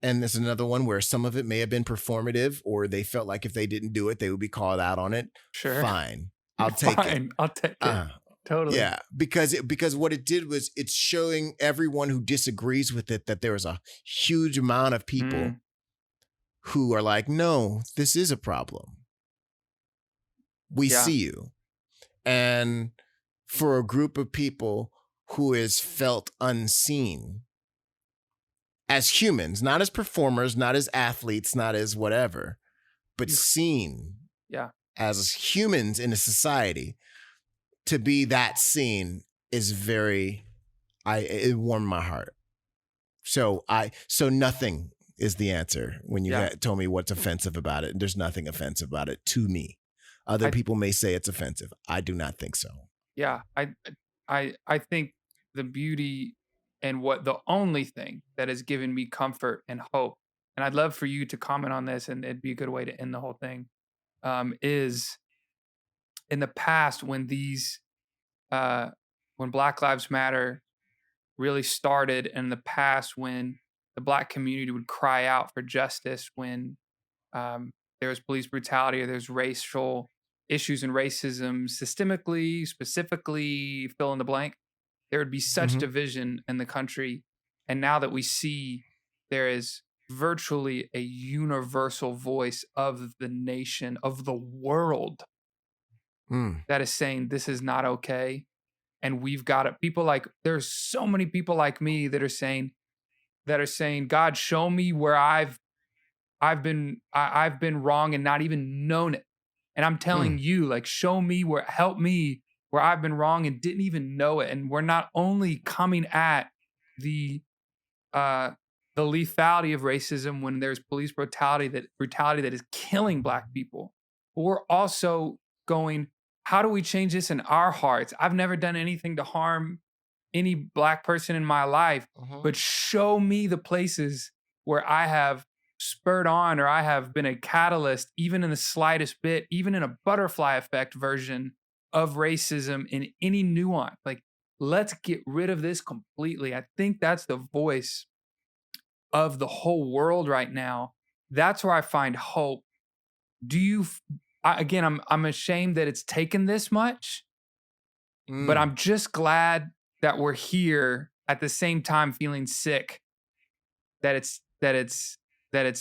And there's another one where some of it may have been performative, or they felt like if they didn't do it, they would be called out on it. Sure. Fine. I'll take it. I'll take it. Totally. Yeah. Because what it did was it's showing everyone who disagrees with it that there is a huge amount of people who are like, no, this is a problem. We see you. And for a group of people who is felt unseen as humans, not as performers, not as athletes, not as whatever, but seen as humans in a society, to be that seen is it warmed my heart. So nothing is the answer when you told me what's offensive about it. And there's nothing offensive about it to me. Other people may say it's offensive. I do not think so. Yeah. I think the beauty and the only thing that has given me comfort and hope, and I'd love for you to comment on this, and it'd be a good way to end the whole thing, is in the past when when Black Lives Matter really started, in the past when the Black community would cry out for justice, when there was police brutality or there's racial issues and racism systemically, specifically, fill in the blank, there would be such division in the country. And now that we see there is virtually a universal voice of the nation, of the world, that is saying this is not okay. And we've got it. People like, there's so many people like me that are saying, God, show me where I've been wrong and not even known it. And I'm telling you, like, show me help me where I've been wrong and didn't even know it. And we're not only coming at the uh the lethality of racism when there's police brutality that is killing black people, but we're also going, how do we change this in our hearts? I've never done anything to harm any black person in my life, but show me the places where I have spurred on or I have been a catalyst, even in the slightest bit, even in a butterfly effect version of racism in any nuance. Like, let's get rid of this completely. I think that's the voice of the whole world right now. That's where I find hope. Do you? Again, I'm ashamed that it's taken this much, but I'm just glad that we're here at the same time feeling sick that it's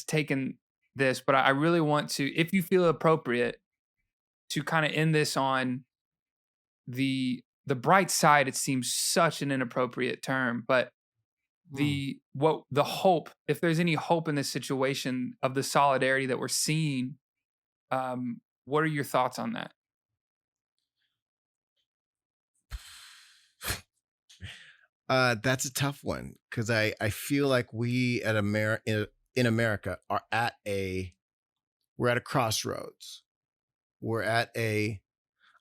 taken this. But I really want to, if you feel appropriate, to kind of end this on the bright side. It seems such an inappropriate term, but the hope, if there's any hope in this situation of the solidarity that we're seeing, what are your thoughts on that? That's a tough one because I feel like we at in America are we're at a crossroads. We're at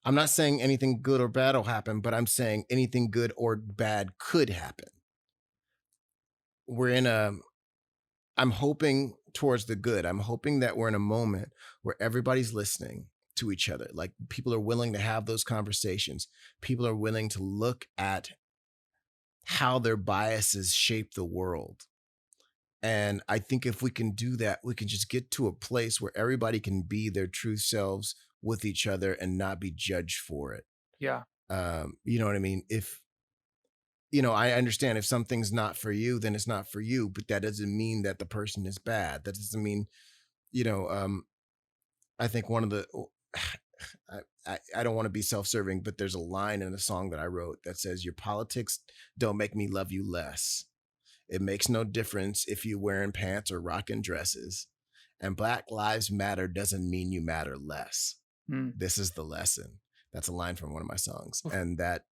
I'm not saying anything good or bad will happen, but I'm saying anything good or bad could happen. I'm hoping towards the good. I'm hoping that we're in a moment where everybody's listening to each other. Like, people are willing to have those conversations. People are willing to look at how their biases shape the world. And I think if we can do that, we can just get to a place where everybody can be their true selves with each other and not be judged for it. Yeah. You know what I mean? If, I understand if something's not for you, then it's not for you, but that doesn't mean that the person is bad. That doesn't mean, I think one of the, I don't want to be self-serving, but there's a line in a song that I wrote that says, your politics don't make me love you less. It makes no difference if you wearing pants or rocking dresses. And Black Lives Matter doesn't mean you matter less. This is the lesson. That's a line from one of my songs. And that,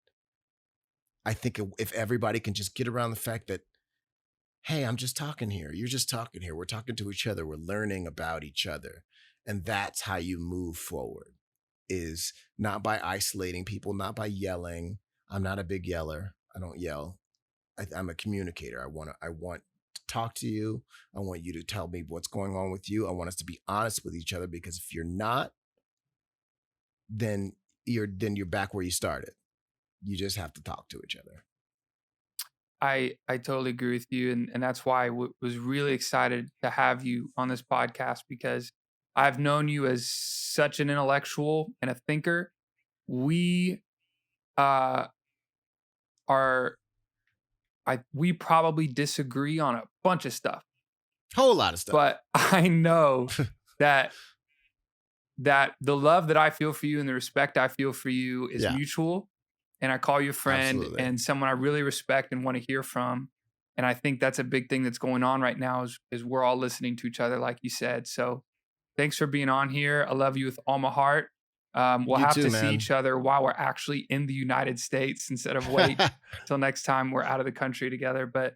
I think if everybody can just get around the fact that, hey, I'm just talking here. You're just talking here. We're talking to each other. We're learning about each other. And that's how you move forward, is not by isolating people, not by yelling. I'm not a big yeller. I don't yell. I'm a communicator. I want to talk to you. I want you to tell me what's going on with you. I want us to be honest with each other, because if you're not, then you're back where you started. You just have to talk to each other. I totally agree with you. And that's why I was really excited to have you on this podcast, because I've known you as such an intellectual and a thinker. We we probably disagree on a bunch of stuff. Whole lot of stuff. But I know that the love that I feel for you and the respect I feel for you is mutual. And I call you a friend. Absolutely. And someone I really respect and want to hear from. And I think that's a big thing that's going on right now is we're all listening to each other, like you said. So thanks for being on here. I love you with all my heart. We'll have to see each other while we're actually in the United States instead of wait till next time we're out of the country together. But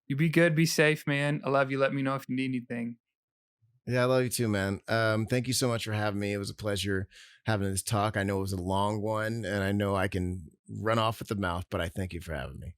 you be good, be safe, man. I love you. Let me know if you need anything. Yeah, I love you too, man. Thank you so much for having me. It was a pleasure having this talk. I know it was a long one, and I know I can run off at the mouth, but I thank you for having me.